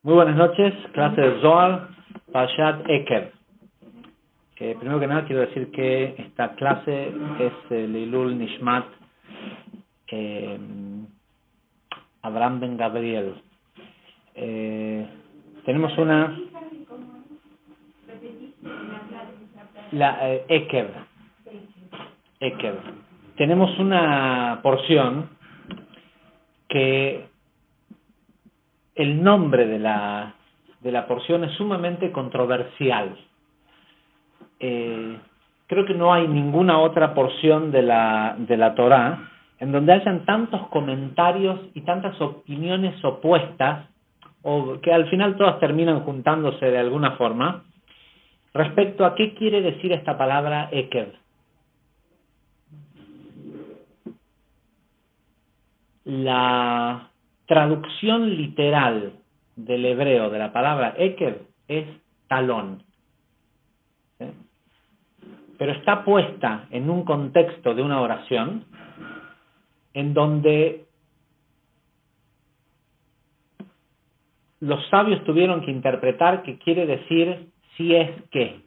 Muy buenas noches, clase de Zohar, Parashat Ekev. Primero que nada quiero decir que esta clase es Leilul Nishmat Abraham Ben Gabriel. Tenemos Ekev. Tenemos una porción que el nombre de la porción es sumamente controversial. Creo que no hay ninguna otra porción de la Torá en donde hayan tantos comentarios y tantas opiniones opuestas, o que al final todas terminan juntándose de alguna forma, respecto a qué quiere decir esta palabra Ekev. La traducción literal del hebreo de la palabra Ekev es talón. ¿Sí? Pero está puesta en un contexto de una oración en donde los sabios tuvieron que interpretar qué quiere decir si es que.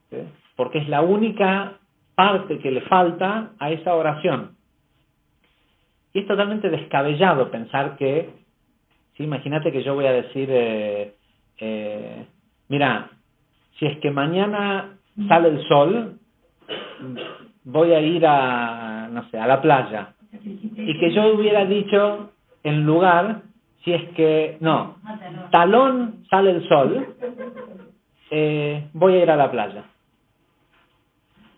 ¿Sí? Porque es la única parte que le falta a esa oración. Y es totalmente descabellado pensar que, ¿sí? Imagínate que yo voy a decir, mira, si es que mañana sale el sol, voy a ir a la playa. Y que yo hubiera dicho, en lugar, si es que, no, talón sale el sol, voy a ir a la playa.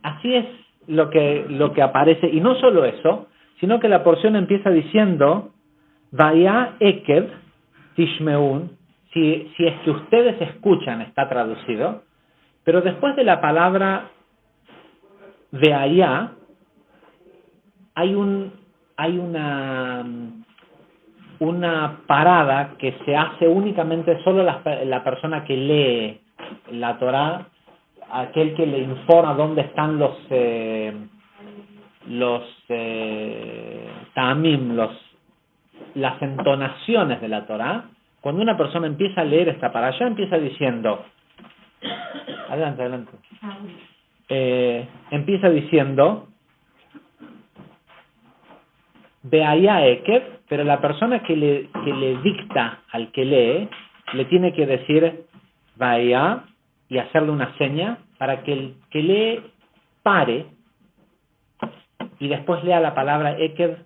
Así es lo que aparece, y no solo eso, sino que la porción empieza diciendo, Vaya Ekev Tishmeun, si es que ustedes escuchan, está traducido, pero después de la palabra Veaya, hay una parada que se hace únicamente solo la persona que lee la Torá, aquel que le informa dónde están los ta'amim, las entonaciones de la Torá. Cuando una persona empieza a leer esta parashá, empieza diciendo, adelante, empieza diciendo, Beaya Ekev, pero la persona que le dicta al que lee, le tiene que decir Beaya y hacerle una seña para que el que lee pare y después lea la palabra Ekev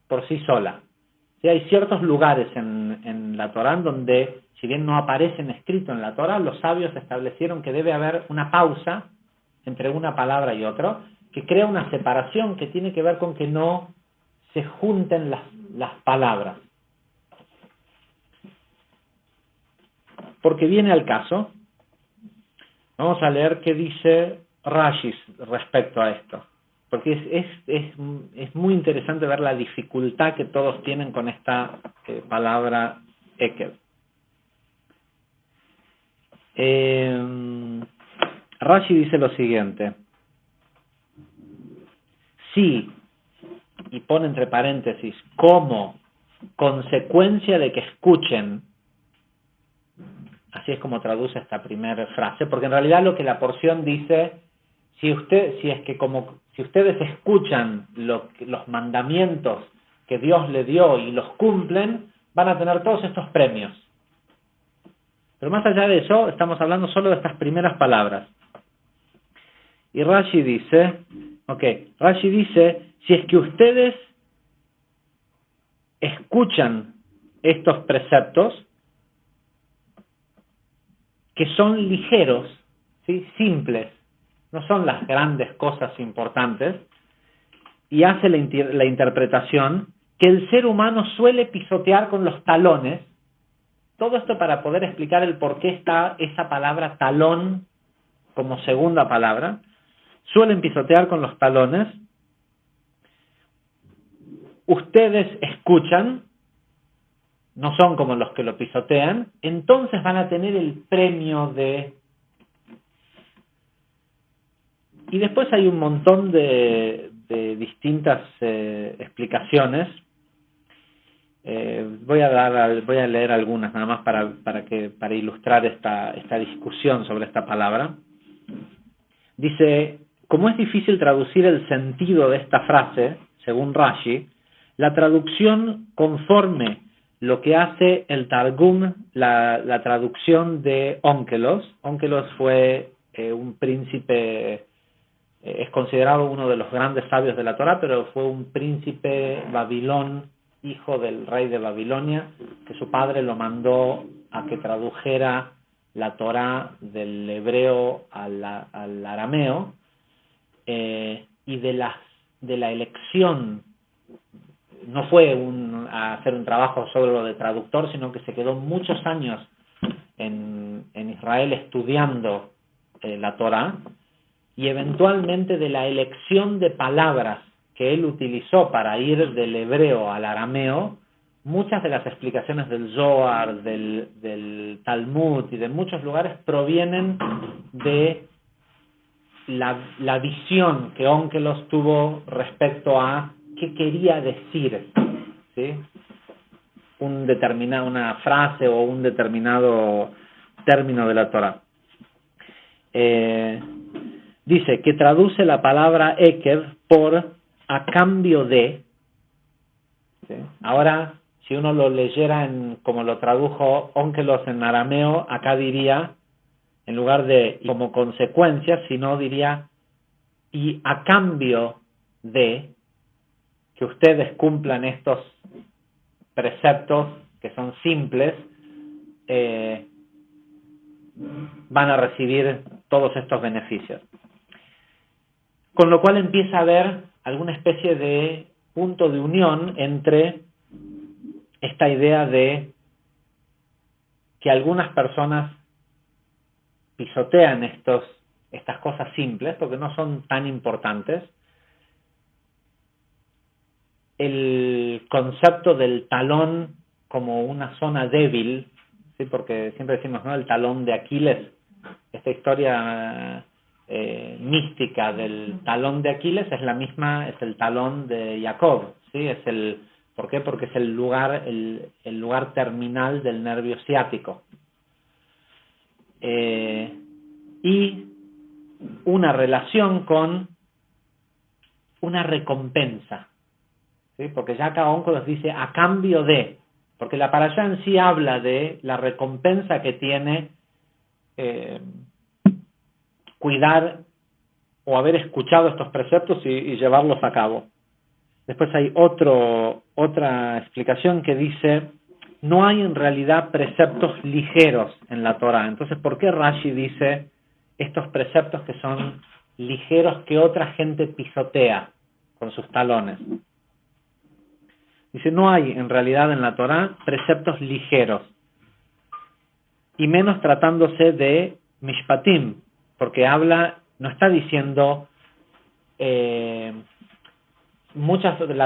por sí sola. Sí, hay ciertos lugares en la Torá donde, si bien no aparecen escrito en la Torá, los sabios establecieron que debe haber una pausa entre una palabra y otra, que crea una separación que tiene que ver con que no se junten las palabras. Porque viene al caso, vamos a leer qué dice Rashi respecto a esto. Porque es muy interesante ver la dificultad que todos tienen con esta palabra Ekev. Rashi dice lo siguiente. Sí, y pone entre paréntesis, como consecuencia de que escuchen, así es como traduce esta primera frase, porque en realidad lo que la porción dice, si ustedes escuchan los mandamientos que Dios le dio y los cumplen, van a tener todos estos premios. Pero más allá de eso, estamos hablando solo de estas primeras palabras. Y Rashi dice, si es que ustedes escuchan estos preceptos, que son ligeros, ¿sí? Simples, no son las grandes cosas importantes, y hace la interpretación que el ser humano suele pisotear con los talones. Todo esto para poder explicar el por qué está esa palabra talón como segunda palabra. Suelen pisotear con los talones. Ustedes escuchan, no son como los que lo pisotean, entonces van a tener el premio de... Y después hay un montón de distintas explicaciones, Voy a leer algunas nada más para ilustrar esta discusión sobre esta palabra. Dice, como es difícil traducir el sentido de esta frase, según Rashi, la traducción conforme lo que hace el Targum, la traducción de Ónkelos. Ónkelos fue un príncipe, es considerado uno de los grandes sabios de la Torá, pero fue un príncipe babilón, hijo del rey de Babilonia, que su padre lo mandó a que tradujera la Torá del hebreo al arameo, y de la elección, no fue a hacer un trabajo sobre lo de traductor, sino que se quedó muchos años en Israel estudiando la Torá, y eventualmente de la elección de palabras que él utilizó para ir del hebreo al arameo, muchas de las explicaciones del Zohar, del Talmud y de muchos lugares provienen de la visión que Ónkelos tuvo respecto a qué quería decir, ¿sí? Una frase o un determinado término de la Torah. Dice que traduce la palabra Ekev por a cambio de, ¿sí? Ahora, si uno lo leyera como lo tradujo Ónkelos en arameo, acá diría, en lugar de como consecuencia, sino diría, y a cambio de que ustedes cumplan estos preceptos que son simples, van a recibir todos estos beneficios. Con lo cual empieza a haber alguna especie de punto de unión entre esta idea de que algunas personas pisotean estas cosas simples porque no son tan importantes. El concepto del talón como una zona débil, ¿sí? Porque siempre decimos, ¿no?, el talón de Aquiles, esta historia mística del talón de Aquiles es la misma, es el talón de Jacob, ¿sí? ¿Por qué? Porque es el lugar terminal del nervio ciático. Y una relación con una recompensa, ¿sí? Porque ya acá Ónkelos dice a cambio de, porque la parashá en sí habla de la recompensa que tiene cuidar o haber escuchado estos preceptos y llevarlos a cabo. Después hay otra explicación que dice, no hay en realidad preceptos ligeros en la Torá. Entonces, ¿por qué Rashi dice estos preceptos que son ligeros que otra gente pisotea con sus talones? Dice, no hay en realidad en la Torá preceptos ligeros, y menos tratándose de mishpatim, porque no está diciendo la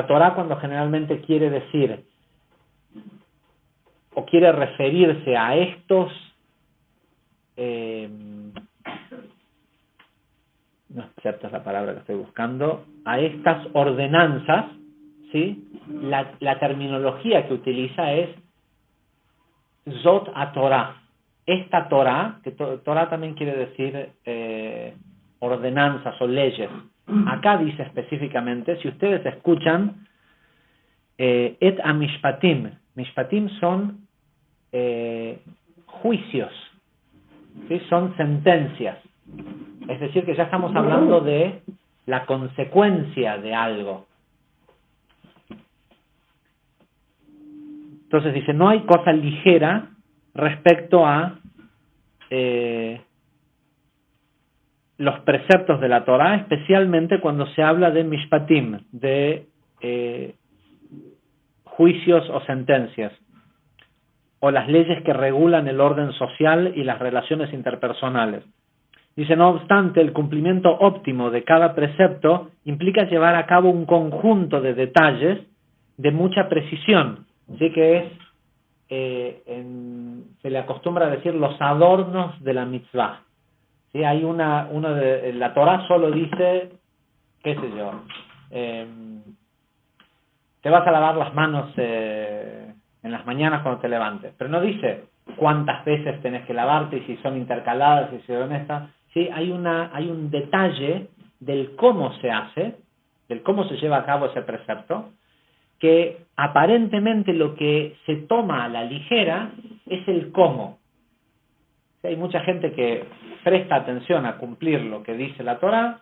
Torá cuando generalmente quiere decir o quiere referirse a estos no es cierta la palabra que estoy buscando, a estas ordenanzas, ¿sí? La terminología que utiliza es Zot a Torah. Esta Torah, que Torah también quiere decir ordenanzas o leyes. Acá dice específicamente, si ustedes escuchan, et a mishpatim. Mishpatim son juicios, ¿sí? Son sentencias. Es decir, que ya estamos hablando de la consecuencia de algo. Entonces dice, no hay cosa ligera respecto a los preceptos de la Torá, especialmente cuando se habla de mishpatim, de juicios o sentencias, o las leyes que regulan el orden social y las relaciones interpersonales. Dice, no obstante, el cumplimiento óptimo de cada precepto implica llevar a cabo un conjunto de detalles de mucha precisión, ¿sí? Que es, se le acostumbra a decir los adornos de la mitzvah. ¿Sí? Hay la Torah solo dice, qué sé yo, te vas a lavar las manos en las mañanas cuando te levantes. Pero no dice cuántas veces tenés que lavarte y si son intercaladas y si son estas. Sí, hay un detalle del cómo se hace, del cómo se lleva a cabo ese precepto, que aparentemente lo que se toma a la ligera es el cómo. Hay mucha gente que presta atención a cumplir lo que dice la Torá,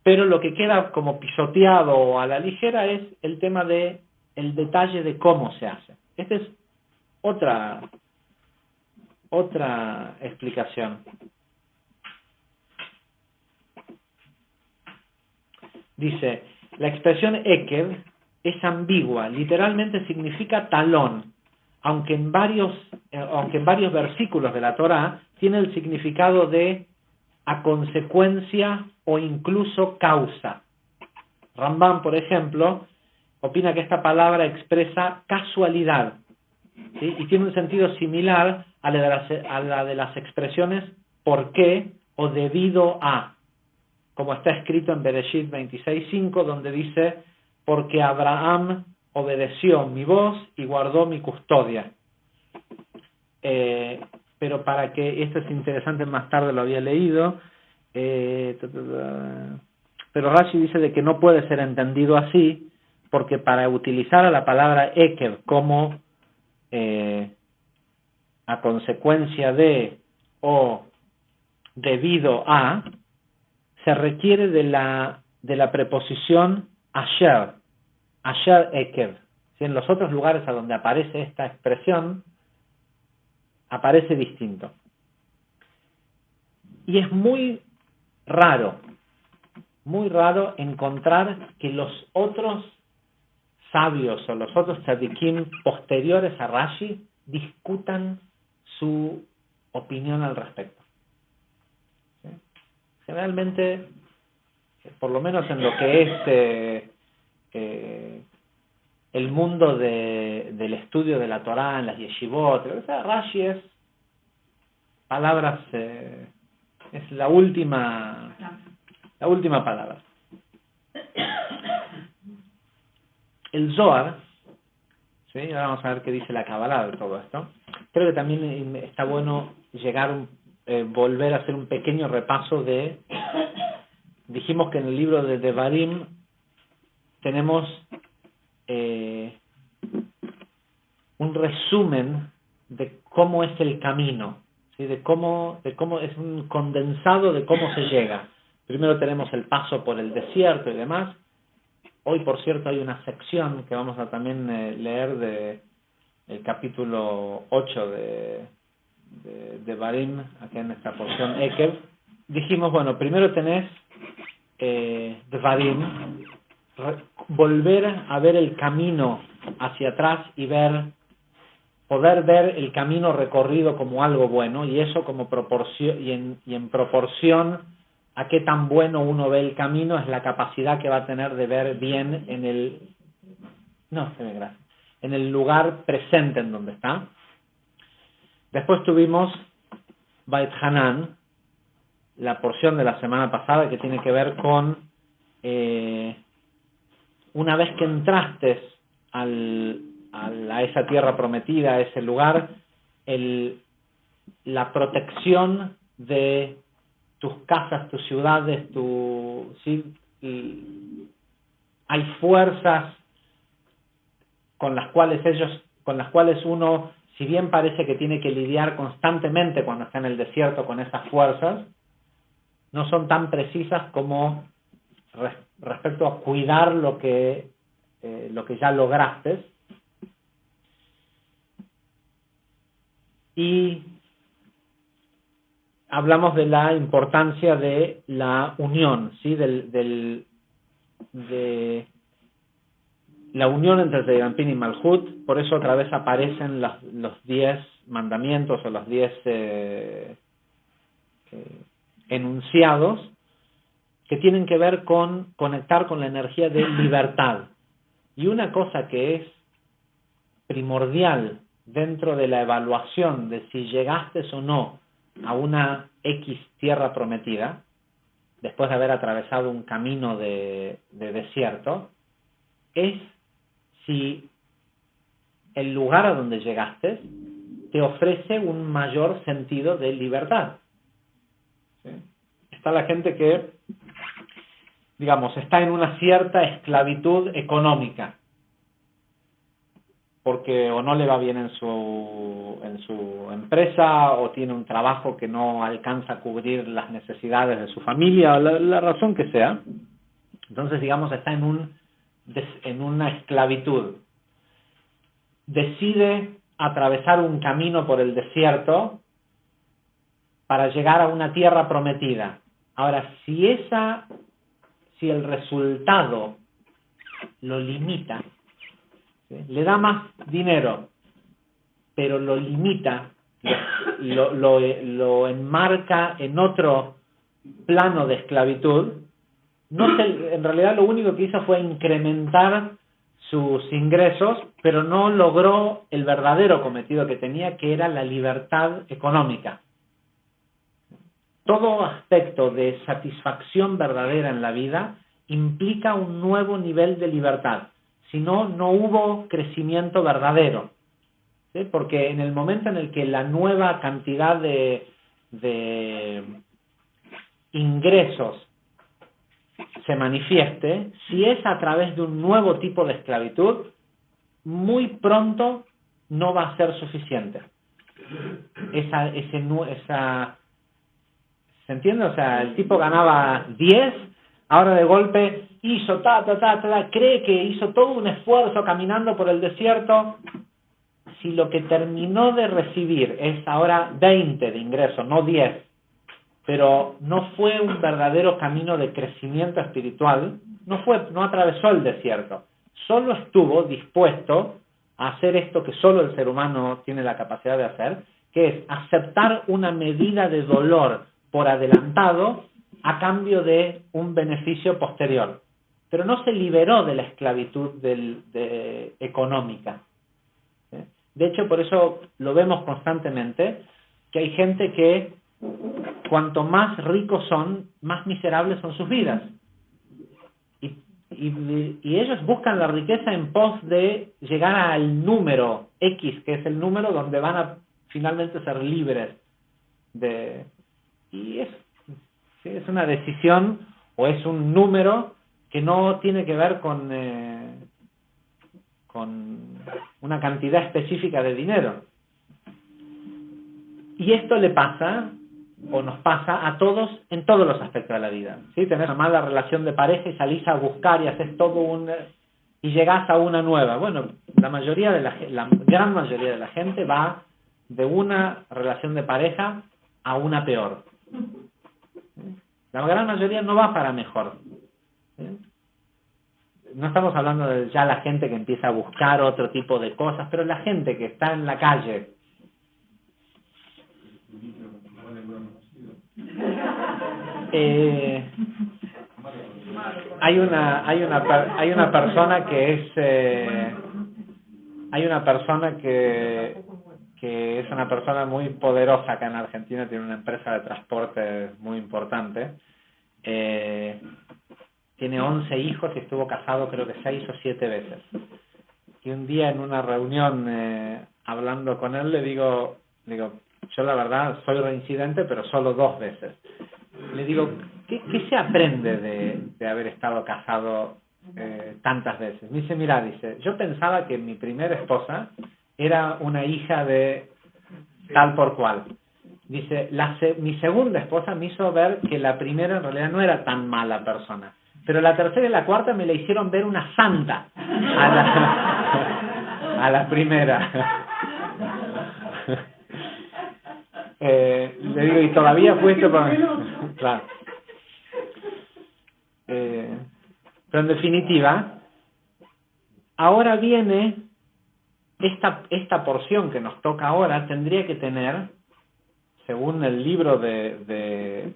pero lo que queda como pisoteado a la ligera es el tema de el detalle de cómo se hace. Esta es otra explicación. Dice, la expresión Ekev es ambigua, literalmente significa talón, aunque en varios versículos de la Torá tiene el significado de a consecuencia o incluso causa. Rambam, por ejemplo, opina que esta palabra expresa casualidad, ¿sí? Y tiene un sentido similar a la de las expresiones por qué o debido a, como está escrito en Bereshit 26:5, donde dice, porque Abraham obedeció mi voz y guardó mi custodia. Pero para que, esto es interesante, más tarde lo había leído, pero Rashi dice de que no puede ser entendido así, porque para utilizar a la palabra Ekev como a consecuencia de o debido a, se requiere de la preposición asher Ekev. Si en los otros lugares a donde aparece esta expresión, aparece distinto. Y es muy raro encontrar que los otros sabios o los otros tzadikim posteriores a Rashi discutan su opinión al respecto. ¿Sí? Generalmente, por lo menos en lo que es el mundo del estudio de la Torá en las yeshivot, Rashi es palabras, es la última palabra. El Zohar, ¿sí? Ahora vamos a ver qué dice la Kabbalah de todo esto. Creo que también está bueno volver a hacer un pequeño repaso dijimos que en el libro de Devarim tenemos un resumen de cómo es el camino, ¿sí? de cómo es un condensado de cómo se llega. Primero tenemos el paso por el desierto y demás. Hoy, por cierto, hay una sección que vamos a también leer de el capítulo 8 de Barim, aquí en esta porción Ekev. Dijimos, bueno, primero tenés Devarim, volver a ver el camino hacia atrás y poder ver el camino recorrido como algo bueno, y eso como proporción y en proporción a qué tan bueno uno ve el camino es la capacidad que va a tener de ver bien en el lugar presente en donde está. Después tuvimos Beit Hanan, la porción de la semana pasada que tiene que ver con una vez que entraste a esa tierra prometida, a ese lugar, la protección de tus casas, tus ciudades, hay fuerzas con las cuales uno, si bien parece que tiene que lidiar constantemente cuando está en el desierto con esas fuerzas, no son tan precisas como respecto a cuidar lo que ya lograste. Y hablamos de la importancia de la unión, ¿sí? de la unión entre Zeirampin y Malhut. Por eso otra vez aparecen los 10 mandamientos o los 10 enunciados que tienen que ver con conectar con la energía de libertad. Y una cosa que es primordial dentro de la evaluación de si llegaste o no a una X tierra prometida, después de haber atravesado un camino de desierto, es si el lugar a donde llegaste te ofrece un mayor sentido de libertad. ¿Sí? Está la gente que, digamos, está en una cierta esclavitud económica, porque o no le va bien en su empresa, o tiene un trabajo que no alcanza a cubrir las necesidades de su familia, o la razón que sea. Entonces, digamos, está en una esclavitud. Decide atravesar un camino por el desierto para llegar a una tierra prometida. Ahora, si el resultado lo limita, ¿sí? Le da más dinero, pero lo limita, lo enmarca en otro plano de esclavitud, en realidad lo único que hizo fue incrementar sus ingresos, pero no logró el verdadero cometido que tenía, que era la libertad económica. Todo aspecto de satisfacción verdadera en la vida implica un nuevo nivel de libertad. Si no, no hubo crecimiento verdadero. ¿Sí? Porque en el momento en el que la nueva cantidad de ingresos se manifieste, si es a través de un nuevo tipo de esclavitud, muy pronto no va a ser suficiente. ¿Se entiende? O sea, el tipo ganaba 10, ahora de golpe hizo cree que hizo todo un esfuerzo caminando por el desierto. Si lo que terminó de recibir es ahora 20 de ingreso, no 10, pero no fue un verdadero camino de crecimiento espiritual, no atravesó el desierto, solo estuvo dispuesto a hacer esto que solo el ser humano tiene la capacidad de hacer, que es aceptar una medida de dolor por adelantado a cambio de un beneficio posterior. Pero no se liberó de la esclavitud económica. ¿Sí? De hecho, por eso lo vemos constantemente, que hay gente que cuanto más ricos son, más miserables son sus vidas. Y ellos buscan la riqueza en pos de llegar al número X, que es el número donde van a finalmente ser libres. Y es una decisión o es un número que no tiene que ver con una cantidad específica de dinero. Y esto le pasa, o nos pasa a todos en todos los aspectos de la vida. ¿Sí? Tenés una mala relación de pareja y salís a buscar y haces y llegás a una nueva. Bueno, la gran mayoría de la gente va de una relación de pareja a una peor. La gran mayoría no va para mejor. ¿Sí? No estamos hablando de ya la gente que empieza a buscar otro tipo de cosas, pero la gente que está en la calle. Hay una persona que es una persona muy poderosa acá en Argentina, tiene una empresa de transporte muy importante, tiene 11 hijos y estuvo casado creo que 6 o 7 veces. Y un día en una reunión hablando con él le digo, yo la verdad soy reincidente, pero solo 2 veces. Le digo, ¿qué se aprende de haber estado casado tantas veces? Me dice, mira, yo pensaba que mi primera esposa era una hija de tal por cual. Dice, mi segunda esposa me hizo ver que la primera en realidad no era tan mala persona. Pero la tercera y la cuarta me la hicieron ver una santa a la primera. Le digo, y todavía fuiste por... Claro. Pero en definitiva, ahora viene esta porción que nos toca ahora, tendría que tener, según el libro de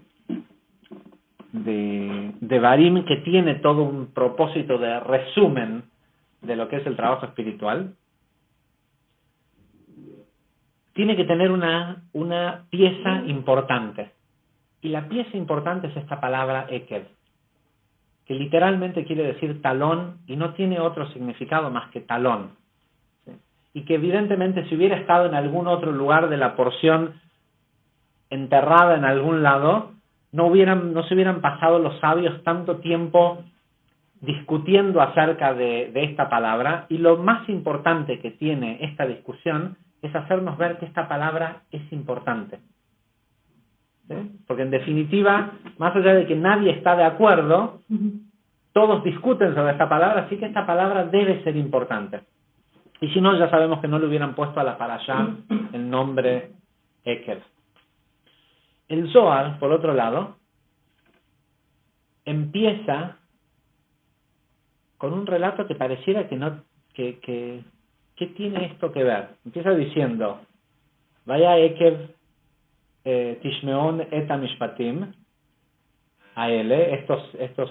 Barim, que tiene todo un propósito de resumen de lo que es el trabajo espiritual, tiene que tener una pieza importante. Y la pieza importante es esta palabra Ekev, que literalmente quiere decir talón y no tiene otro significado más que talón. ¿Sí? y que evidentemente si hubiera estado en algún otro lugar de la porción enterrada en algún lado, no se hubieran pasado los sabios tanto tiempo discutiendo acerca de esta palabra, y lo más importante que tiene esta discusión es hacernos ver que esta palabra es importante. ¿Sí? Porque en definitiva, más allá de que nadie está de acuerdo, todos discuten sobre esta palabra, así que esta palabra debe ser importante. Y si no, ya sabemos que no le hubieran puesto a la parashá el nombre Ekev. El Zohar, por otro lado, empieza con un relato que pareciera que no, ¿qué tiene esto que ver? Empieza diciendo, vaya Ekev Tishmeon et Mishpatim, a él, estos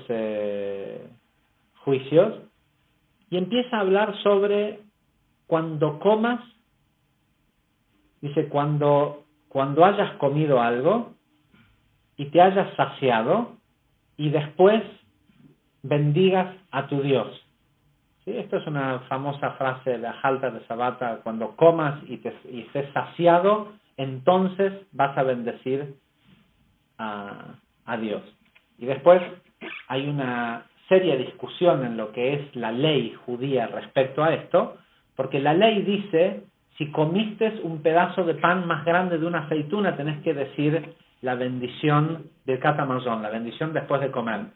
juicios, y empieza a hablar sobre cuando comas, dice, cuando hayas comido algo y te hayas saciado y después bendigas a tu Dios. ¿Sí? Esto es una famosa frase de la Halta de Sabata: cuando comas y estés saciado, entonces vas a bendecir a Dios. Y después hay una seria discusión en lo que es la ley judía respecto a esto, porque la ley dice, si comiste un pedazo de pan más grande de una aceituna, tenés que decir la bendición del katamazón, la bendición después de comer.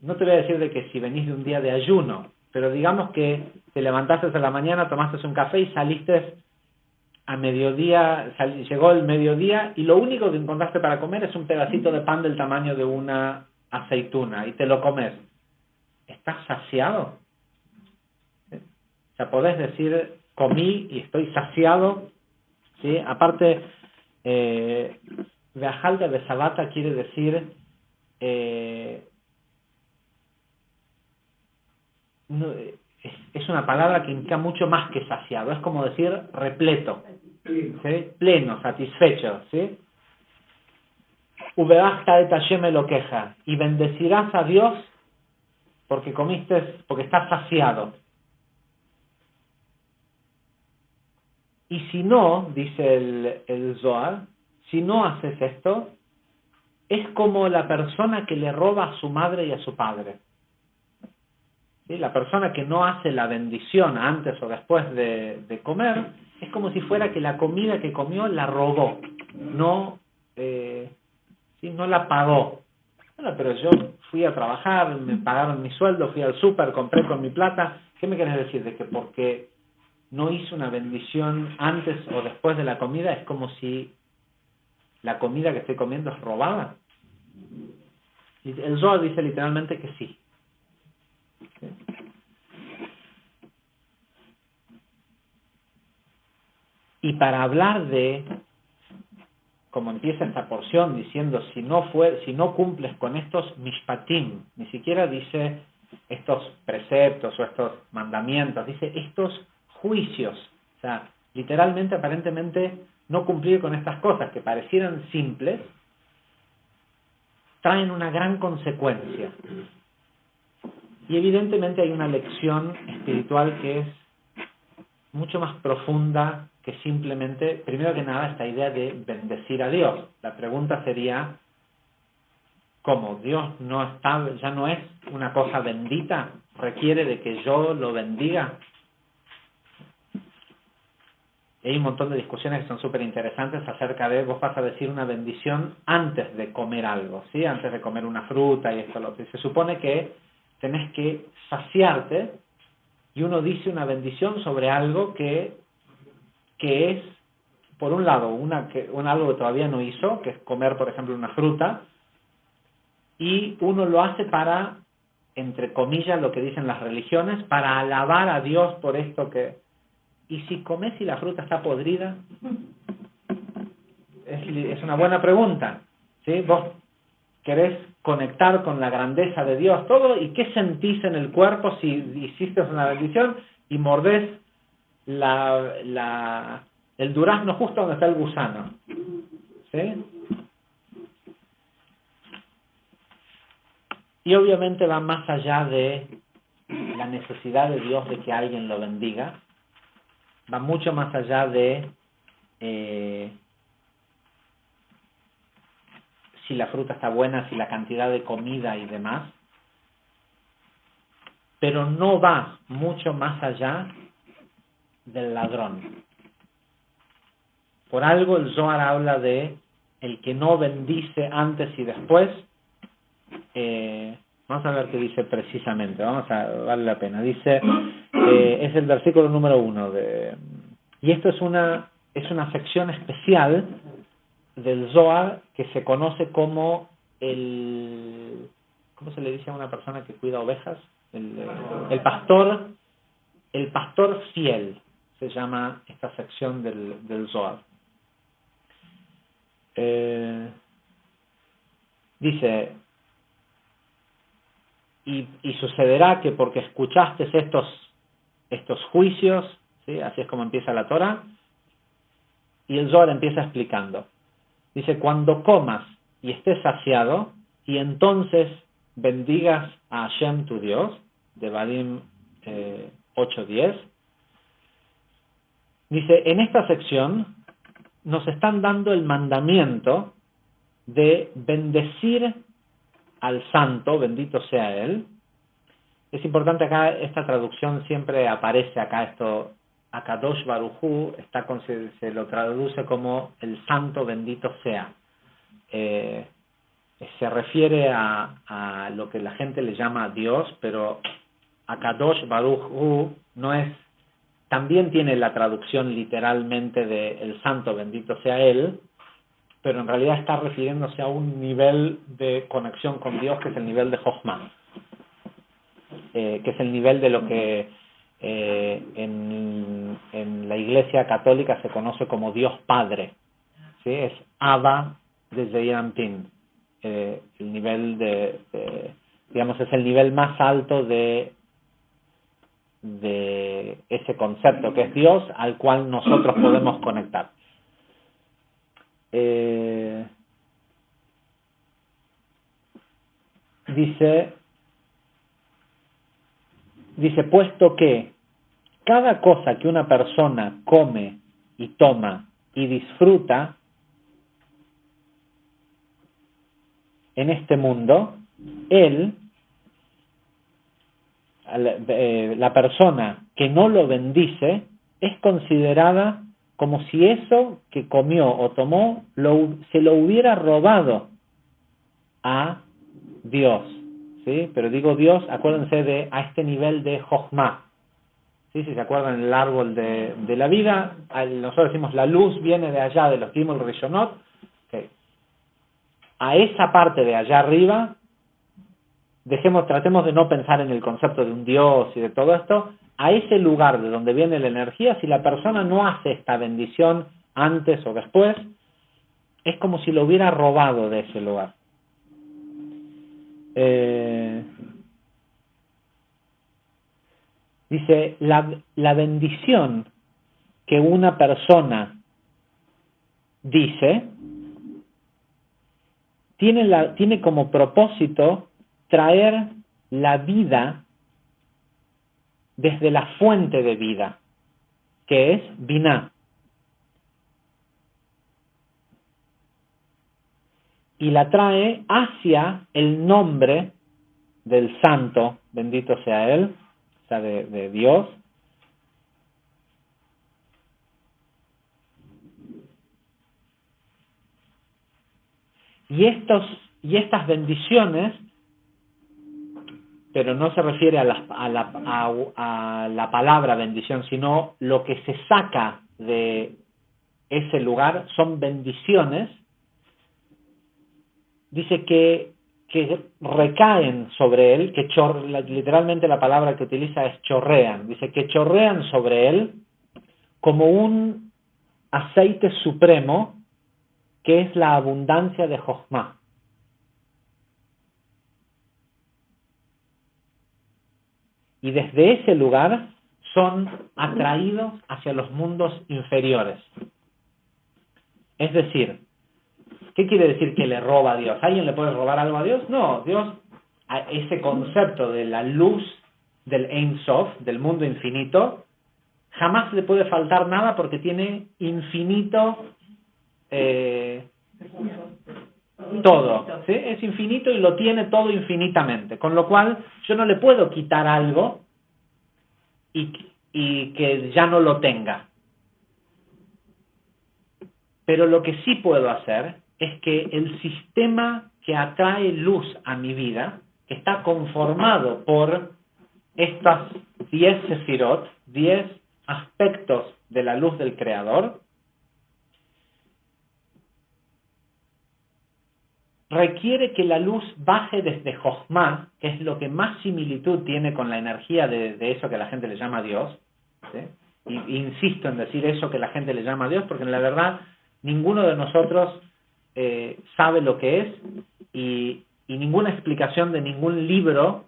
No te voy a decir de que si venís de un día de ayuno, pero digamos que te levantaste a la mañana, tomaste un café y saliste a mediodía, llegó el mediodía y lo único que encontraste para comer es un pedacito de pan del tamaño de una aceituna y te lo comes. ¿Estás saciado? ¿Sí? O sea, podés decir, comí y estoy saciado. ¿Sí? Aparte, Veajal de Besabata quiere decir es una palabra que indica mucho más que saciado, es como decir repleto, ¿sí? Pleno, satisfecho, ¿sí? Ubeachta et Hashem elokeja, y bendecirás a Dios porque porque estás saciado. Y si no, dice el Zohar, si no haces esto, es como la persona que le roba a su madre y a su padre. ¿Sí? La persona que no hace la bendición antes o después de comer, es como si fuera que la comida que comió la robó, no la pagó. Bueno, pero yo fui a trabajar, me pagaron mi sueldo, fui al súper, compré con mi plata. ¿Qué me querés decir? De que porque no hice una bendición antes o después de la comida, es como si la comida que estoy comiendo es robada. Y el Zohar dice literalmente que sí. ¿Sí? Y para hablar de, como empieza esta porción diciendo, si no cumples con estos mishpatim, ni siquiera dice estos preceptos o estos mandamientos, dice estos juicios. O sea, literalmente, aparentemente, no cumplir con estas cosas que parecieran simples, traen una gran consecuencia. Y evidentemente hay una lección espiritual que es mucho más profunda que simplemente, primero que nada, esta idea de bendecir a Dios. La pregunta sería, ¿cómo? ¿Dios ya no es una cosa bendita? ¿Requiere de que yo lo bendiga? Y hay un montón de discusiones que son súper interesantes acerca de, vos vas a decir una bendición antes de comer algo, ¿sí? Antes de comer una fruta y esto lo otro. Y se supone que tenés que saciarte y uno dice una bendición sobre algo que es, por un lado, algo que todavía no hizo, que es comer, por ejemplo, una fruta, y uno lo hace para, entre comillas, lo que dicen las religiones, para alabar a Dios por esto que... ¿Y si comes y la fruta está podrida? Es una buena pregunta, ¿sí? Vos querés conectar con la grandeza de Dios, todo, ¿y qué sentís en el cuerpo si hiciste una bendición y mordés el durazno justo donde está el gusano? ¿Sí? Y obviamente va más allá de la necesidad de Dios de que alguien lo bendiga, va mucho más allá de si la fruta está buena, si la cantidad de comida y demás, pero no va mucho más allá del ladrón. Por algo el Zohar habla de el que no bendice antes y después. Vamos a ver qué dice precisamente, vale la pena. Dice, es el versículo número 1 y esto es una sección especial del Zohar que se conoce como ¿cómo se le dice a una persona que cuida ovejas? El pastor fiel, se llama esta sección del Zohar. Dice, y sucederá que porque escuchaste estos juicios, ¿sí? Así es como empieza la Torah, y el Zohar empieza explicando. Dice, cuando comas y estés saciado, y entonces bendigas a Hashem tu Dios, de Devarim 8:10, dice, en esta sección nos están dando el mandamiento de bendecir al santo, bendito sea él. Es importante acá, esta traducción siempre aparece acá, esto, Akadosh Baruj Hu, se lo traduce como el santo bendito sea. Se refiere a lo que la gente le llama Dios, pero Akadosh Baruj Hu no es, también tiene la traducción literalmente de el santo bendito sea él, pero en realidad está refiriéndose a un nivel de conexión con Dios que es el nivel de Jochma, que es el nivel de lo que en la Iglesia Católica se conoce como Dios Padre, ¿sí? Es Abba de Zeyantin, el nivel digamos, es el nivel más alto de ese concepto que es Dios, al cual nosotros podemos conectar. Dice, puesto que cada cosa que una persona come y toma y disfruta en este mundo, la persona que no lo bendice es considerada como si eso que comió o tomó se lo hubiera robado a Dios, ¿sí? Pero digo Dios, acuérdense a este nivel de Jochma, ¿sí? Si se acuerdan el árbol de la vida, nosotros decimos la luz viene de allá, de los Gimel Rishonot, okay. A esa parte de allá arriba, tratemos de no pensar en el concepto de un Dios y de todo esto, a ese lugar de donde viene la energía, si la persona no hace esta bendición antes o después, es como si lo hubiera robado de ese lugar. Dice, la bendición que una persona dice tiene como propósito traer la vida desde la fuente de vida, que es Biná. Y la trae hacia el nombre del santo, bendito sea él, o sea, de Dios. Y estas bendiciones, pero no se refiere a la palabra bendición, sino lo que se saca de ese lugar son bendiciones. Dice que recaen sobre él, literalmente la palabra que utiliza es chorrean. Dice que chorrean sobre él como un aceite supremo que es la abundancia de Jochma. Y desde ese lugar son atraídos hacia los mundos inferiores. Es decir, ¿qué quiere decir que le roba a Dios? ¿Alguien le puede robar algo a Dios? No, Dios, ese concepto de la luz del Ein Sof, del mundo infinito, jamás le puede faltar nada porque tiene infinito todo, ¿sí? Es infinito y lo tiene todo infinitamente, con lo cual yo no le puedo quitar algo y que ya no lo tenga. Pero lo que sí puedo hacer es que el sistema que atrae luz a mi vida, que está conformado por estas 10 sefirot, 10 aspectos de la luz del Creador, requiere que la luz baje desde Jochma, que es lo que más similitud tiene con la energía de eso que la gente le llama Dios, ¿sí? Y insisto en decir eso que la gente le llama Dios, porque en la verdad ninguno de nosotros sabe lo que es, y ninguna explicación de ningún libro,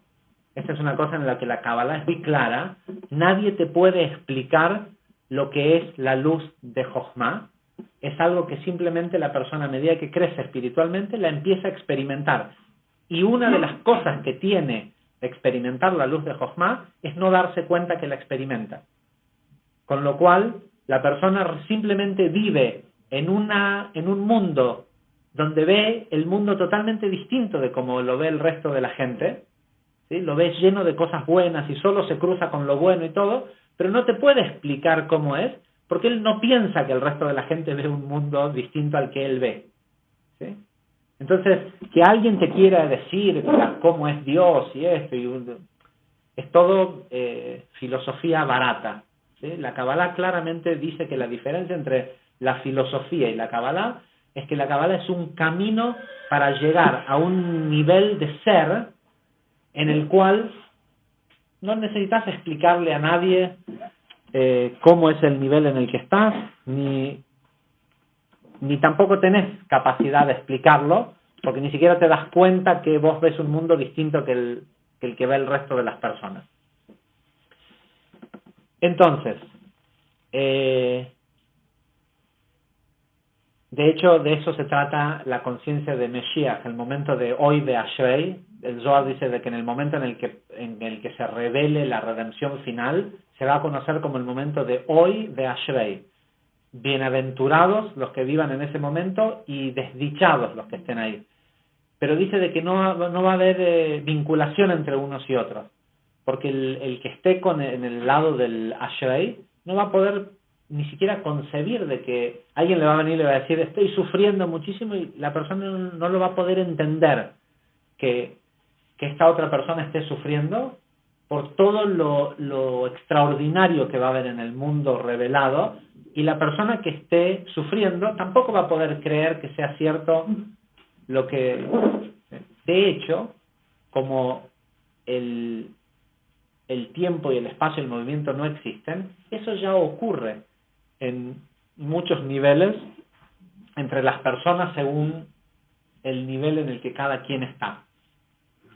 esta es una cosa en la que la Kabbalah es muy clara, nadie te puede explicar lo que es la luz de Jochma. Es algo que simplemente la persona, a medida que crece espiritualmente, la empieza a experimentar. Y una de las cosas que tiene de experimentar la luz de Jochma es no darse cuenta que la experimenta. Con lo cual, la persona simplemente vive en un mundo donde ve el mundo totalmente distinto de como lo ve el resto de la gente, ¿sí? Lo ves lleno de cosas buenas y solo se cruza con lo bueno y todo, pero no te puede explicar cómo es, porque él no piensa que el resto de la gente ve un mundo distinto al que él ve, ¿sí? Entonces, que alguien te quiera decir cómo es Dios y esto, es todo filosofía barata, ¿sí? La Kabbalah claramente dice que la diferencia entre la filosofía y la Kabbalah es que la Kabbalah es un camino para llegar a un nivel de ser en el cual no necesitas explicarle a nadie cómo es el nivel en el que estás, ni tampoco tenés capacidad de explicarlo, porque ni siquiera te das cuenta que vos ves un mundo distinto que el que ve el resto de las personas. Entonces, de hecho, de eso se trata la conciencia de Mesías, el momento de hoy de Ashrei. El Zohar dice de que en el momento en el que se revele la redención final, se va a conocer como el momento de hoy de Ashrei. Bienaventurados los que vivan en ese momento y desdichados los que estén ahí. Pero dice de que no va a haber vinculación entre unos y otros, porque el que esté en el lado del Ashrei no va a poder ni siquiera concebir de que alguien le va a venir y le va a decir estoy sufriendo muchísimo, y la persona no lo va a poder entender que esta otra persona esté sufriendo por todo lo extraordinario que va a haber en el mundo revelado, y la persona que esté sufriendo tampoco va a poder creer que sea cierto lo que... De hecho, como el tiempo y el espacio y el movimiento no existen, eso ya ocurre en muchos niveles entre las personas según el nivel en el que cada quien está.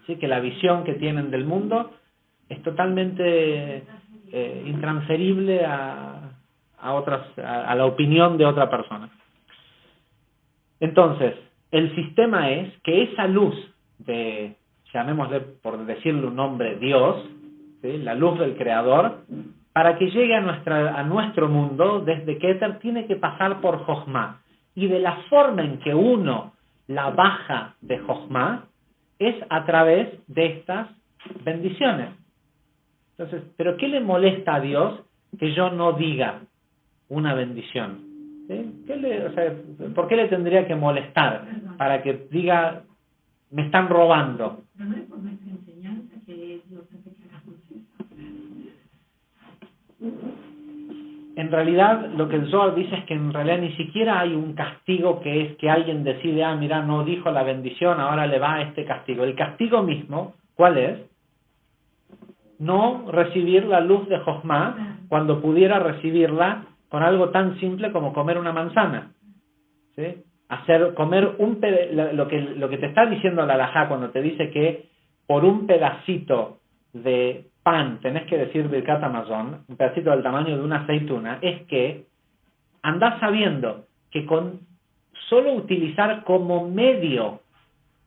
Así que la visión que tienen del mundo es totalmente intransferible a la opinión de otra persona. Entonces, el sistema es que esa luz de, llamémosle por decirle un nombre, Dios, ¿sí? La luz del Creador, para que llegue a nuestro mundo, desde Keter, tiene que pasar por Jochma. Y de la forma en que uno la baja de Jochma es a través de estas bendiciones. Entonces, ¿pero qué le molesta a Dios que yo no diga una bendición? ¿Sí? ¿Por qué le tendría que molestar para que diga me están robando? Pero no es por nuestra enseñanza que Dios hace que hagamos eso. En realidad, lo que el Zohar dice es que en realidad ni siquiera hay un castigo que es que alguien decide, mira, no dijo la bendición, ahora le va este castigo. El castigo mismo, ¿cuál es? No recibir la luz de Jochma cuando pudiera recibirla con algo tan simple como comer una manzana, ¿sí? Comer lo que te está diciendo la halajá cuando te dice que por un pedacito de pan tenés que decir Birkat Hamazon, un pedacito del tamaño de una aceituna, es que andás sabiendo que con solo utilizar como medio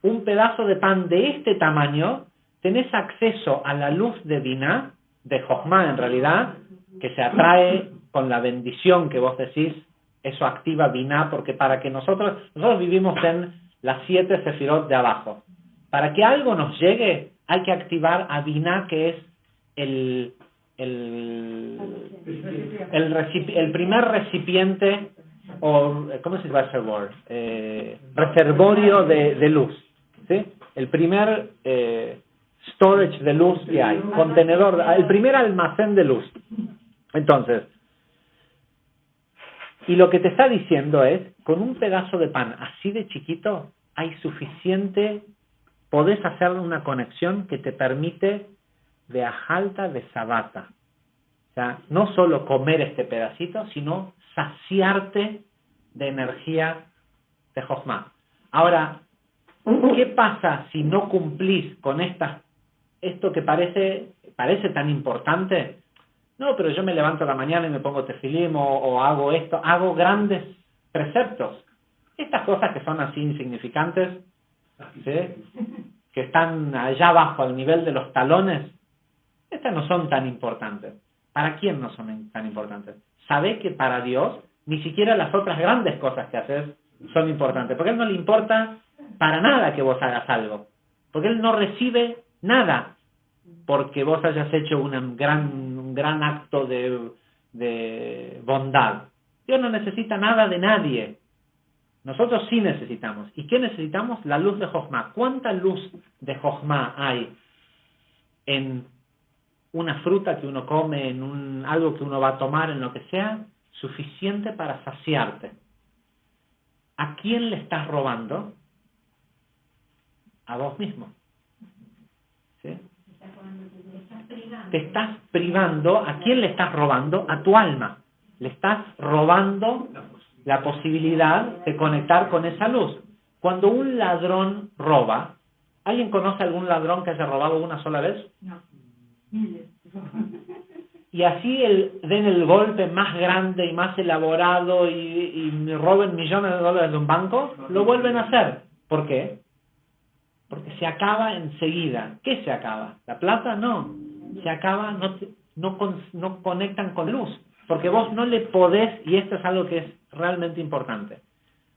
un pedazo de pan de este tamaño tenés acceso a la luz de Binah, de Jochma en realidad, que se atrae con la bendición que vos decís, eso activa Binah, porque para que nosotros vivimos en las 7 sefirot de abajo. Para que algo nos llegue, hay que activar a Binah, que es el primer recipiente, o ¿cómo se llama reservoir? Reservorio de luz, ¿sí? El primer storage de luz que hay, contenedor, el primer almacén de luz. Entonces, y lo que te está diciendo es, con un pedazo de pan así de chiquito, hay suficiente, podés hacer una conexión que te permite de ajalta de sabata. O sea, no solo comer este pedacito, sino saciarte de energía de Jochma. Ahora, ¿qué pasa si no cumplís con esto que parece tan importante? No, pero yo me levanto a la mañana y me pongo tefilim o hago esto, hago grandes preceptos. Estas cosas que son así insignificantes, ¿sí? Que están allá abajo al nivel de los talones, estas no son tan importantes. ¿Para quién no son tan importantes? Sabé que para Dios ni siquiera las otras grandes cosas que haces son importantes, porque a Él no le importa para nada que vos hagas algo, porque Él no recibe nada porque vos hayas hecho un gran acto de bondad. Dios no necesita nada de nadie. Nosotros sí necesitamos. ¿Y qué necesitamos? La luz de Jochma. ¿Cuánta luz de Jochma hay en una fruta que uno come, en algo que uno va a tomar, en lo que sea? Suficiente para saciarte. ¿A quién le estás robando? A vos mismo. ¿Sí? Te estás privando. ¿A quién le estás robando? A tu alma. Le estás robando la posibilidad de conectar con esa luz. Cuando un ladrón roba, ¿alguien conoce algún ladrón que haya robado una sola vez? No. Y así den el golpe más grande y más elaborado y roben millones de dólares de un banco, lo vuelven a hacer. ¿Por qué? Porque se acaba enseguida. ¿Qué se acaba? ¿La plata? No. Se acaba, no conectan con luz. Porque vos no le podés, y esto es algo que es realmente importante,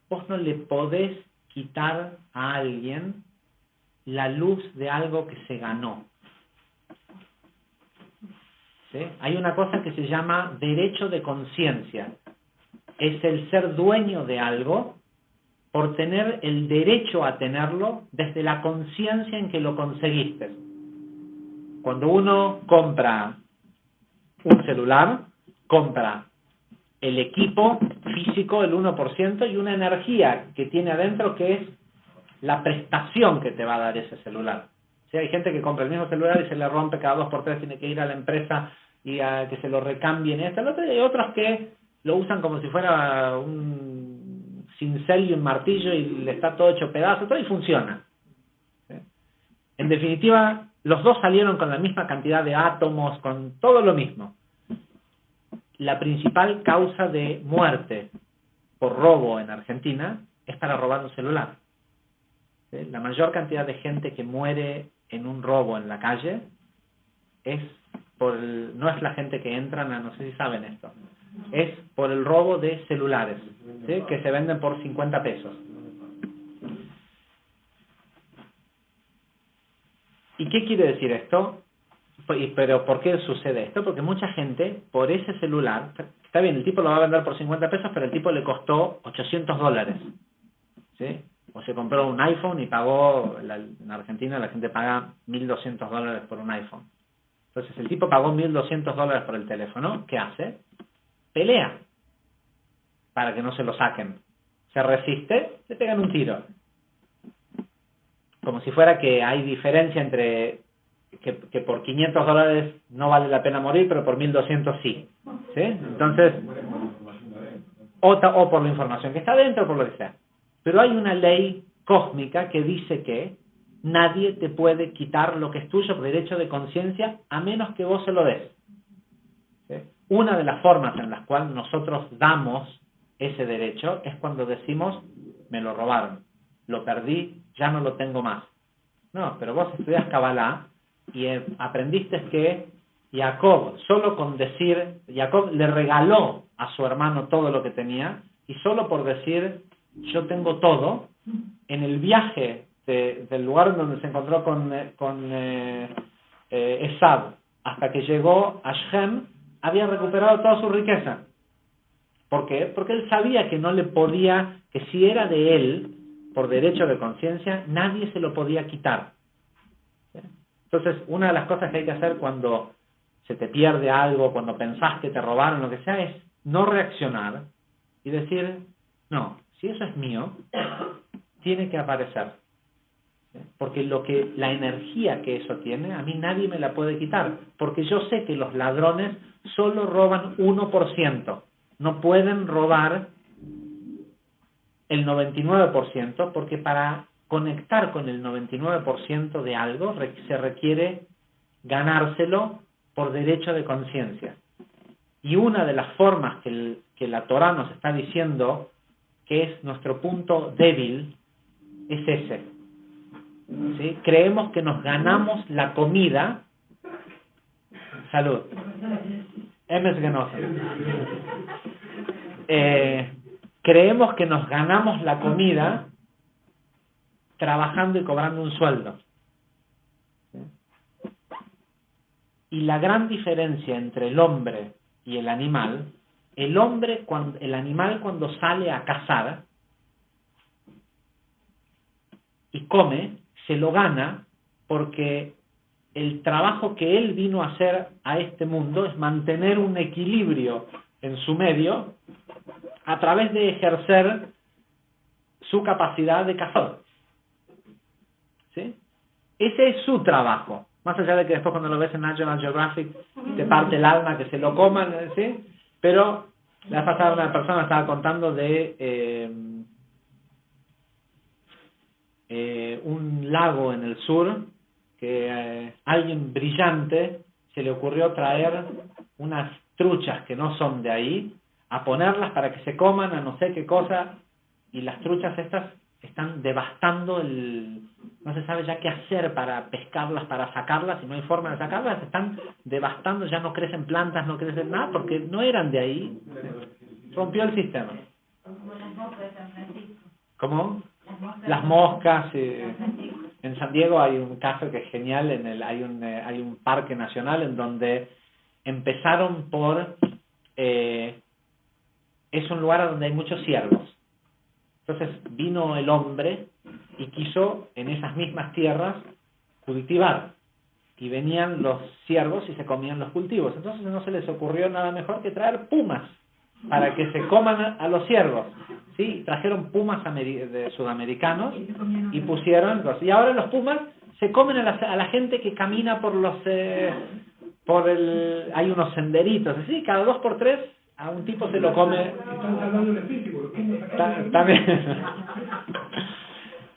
vos no le podés quitar a alguien la luz de algo que se ganó. ¿Sí? Hay una cosa que se llama derecho de conciencia. Es el ser dueño de algo por tener el derecho a tenerlo desde la conciencia en que lo conseguiste. Cuando uno compra un celular, compra el equipo físico, el 1%, y una energía que tiene adentro que es la prestación que te va a dar ese celular. ¿Sí? Hay gente que compra el mismo celular y se le rompe cada 2 por 3, tiene que ir a la empresa y a que se lo recambien esto, lo otro, y hay otros que lo usan como si fuera un cincel y un martillo y le está todo hecho pedazo, todo y funciona. ¿Sí? En definitiva, los dos salieron con la misma cantidad de átomos, con todo lo mismo. La principal causa de muerte por robo en Argentina es para robar un celular. ¿Sí? La mayor cantidad de gente que muere en un robo en la calle no es la gente que entran, no sé si saben esto, es por el robo de celulares, ¿sí? Que se venden por 50 pesos. ¿Y qué quiere decir esto? Pero ¿por qué sucede esto? Porque mucha gente, por ese celular, está bien, el tipo lo va a vender por 50 pesos, pero el tipo le costó $800. ¿Sí? O se compró un iPhone y pagó, en Argentina la gente paga $1.200 por un iPhone. Entonces el tipo pagó $1.200 por el teléfono. ¿Qué hace? Pelea para que no se lo saquen. Se resiste, le pegan un tiro. Como si fuera que hay diferencia entre que por $500 no vale la pena morir, pero por 1.200 sí. ¿Sí? Entonces, o por la información que está dentro, o por lo que sea. Pero hay una ley cósmica que dice que nadie te puede quitar lo que es tuyo por derecho de conciencia a menos que vos se lo des. ¿Sí? Una de las formas en las cuales nosotros damos ese derecho es cuando decimos, me lo robaron, lo perdí, ya no lo tengo más. No, pero vos estudias Kabbalah y aprendiste que Jacob, solo con decir, Jacob le regaló a su hermano todo lo que tenía, y solo por decir, yo tengo todo, en el viaje del lugar donde se encontró con Esab, hasta que llegó a Shem, había recuperado toda su riqueza. ¿Por qué? Porque él sabía que no le podía, que si era de él, por derecho de conciencia, nadie se lo podía quitar. Entonces, una de las cosas que hay que hacer cuando se te pierde algo, cuando pensás que te robaron, lo que sea, es no reaccionar y decir, no, si eso es mío, tiene que aparecer. Porque la energía que eso tiene, a mí nadie me la puede quitar. Porque yo sé que los ladrones solo roban 1%. No pueden robar el 99%, porque para conectar con el 99% de algo se requiere ganárselo por derecho de conciencia. Y una de las formas que la Torá nos está diciendo que es nuestro punto débil es ese. ¿Sí? Creemos que nos ganamos la comida. Salud. Emes Genosa. Creemos que nos ganamos la comida trabajando y cobrando un sueldo. ¿Sí? Y la gran diferencia entre el hombre y el animal, el animal cuando sale a cazar y come, se lo gana porque el trabajo que él vino a hacer a este mundo es mantener un equilibrio en su medio a través de ejercer su capacidad de cazador. ¿Sí? Ese es su trabajo. Más allá de que después cuando lo ves en National Geographic te parte el alma que se lo coman, ¿sí? Pero la pasada una persona estaba contando de un lago en el sur que alguien brillante se le ocurrió traer unas truchas que no son de ahí, a ponerlas para que se coman a no sé qué cosa, y las truchas estas están devastando no se sabe ya qué hacer para pescarlas, para sacarlas, y no hay forma de sacarlas, están devastando, ya no crecen plantas, no crecen nada, porque no eran de ahí, rompió el sistema. ¿Cómo? Las moscas. En San Diego hay un caso que es genial, hay un parque nacional en donde empezaron por... es un lugar donde hay muchos ciervos. Entonces vino el hombre y quiso en esas mismas tierras cultivar. Y venían los ciervos y se comían los cultivos. Entonces no se les ocurrió nada mejor que traer pumas para que se coman a los ciervos. ¿Sí? Trajeron pumas de sudamericanos y pusieron... Y ahora los pumas se comen a la gente que camina por hay unos senderitos. ¿Sí? Cada 2 por 3 a un tipo se lo come. Estamos hablando de físico. También.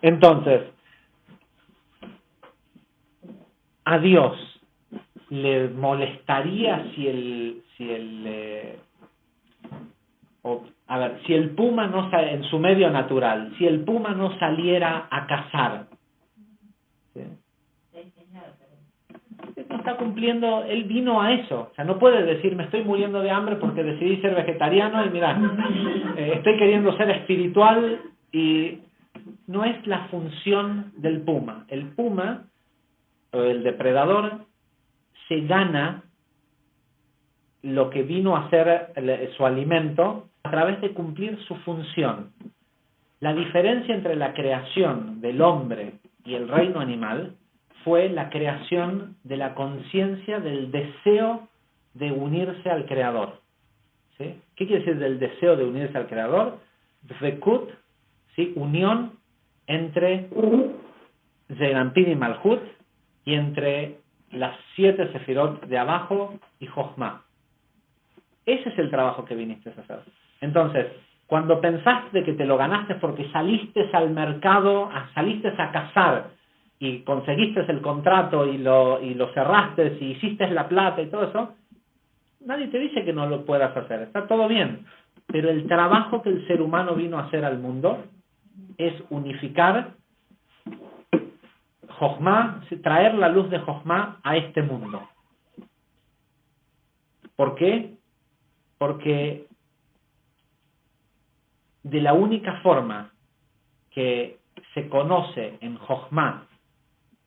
Entonces, a Dios le molestaría si el puma no en su medio natural, si el puma no saliera a cazar, ¿sí? No está cumpliendo, él vino a eso. O sea, no puede decir, me estoy muriendo de hambre porque decidí ser vegetariano y mira, estoy queriendo ser espiritual, y no es la función del puma. El puma, o el depredador, se gana lo que vino a ser su alimento a través de cumplir su función. La diferencia entre la creación del hombre y el reino animal fue la creación de la conciencia del deseo de unirse al Creador. ¿Sí? ¿Qué quiere decir del deseo de unirse al Creador? Dvekut, ¿sí? Unión entre Zeranpin y Malhut, y entre las 7 sefirot de abajo y Jochma. Ese es el trabajo que viniste a hacer. Entonces, cuando pensaste que te lo ganaste porque saliste al mercado, saliste a cazar y conseguiste el contrato y lo cerraste y hiciste la plata y todo eso, nadie te dice que no lo puedas hacer, está todo bien. Pero el trabajo que el ser humano vino a hacer al mundo es unificar Jochma, traer la luz de Jochma a este mundo. ¿Por qué? Porque de la única forma que se conoce en Jochma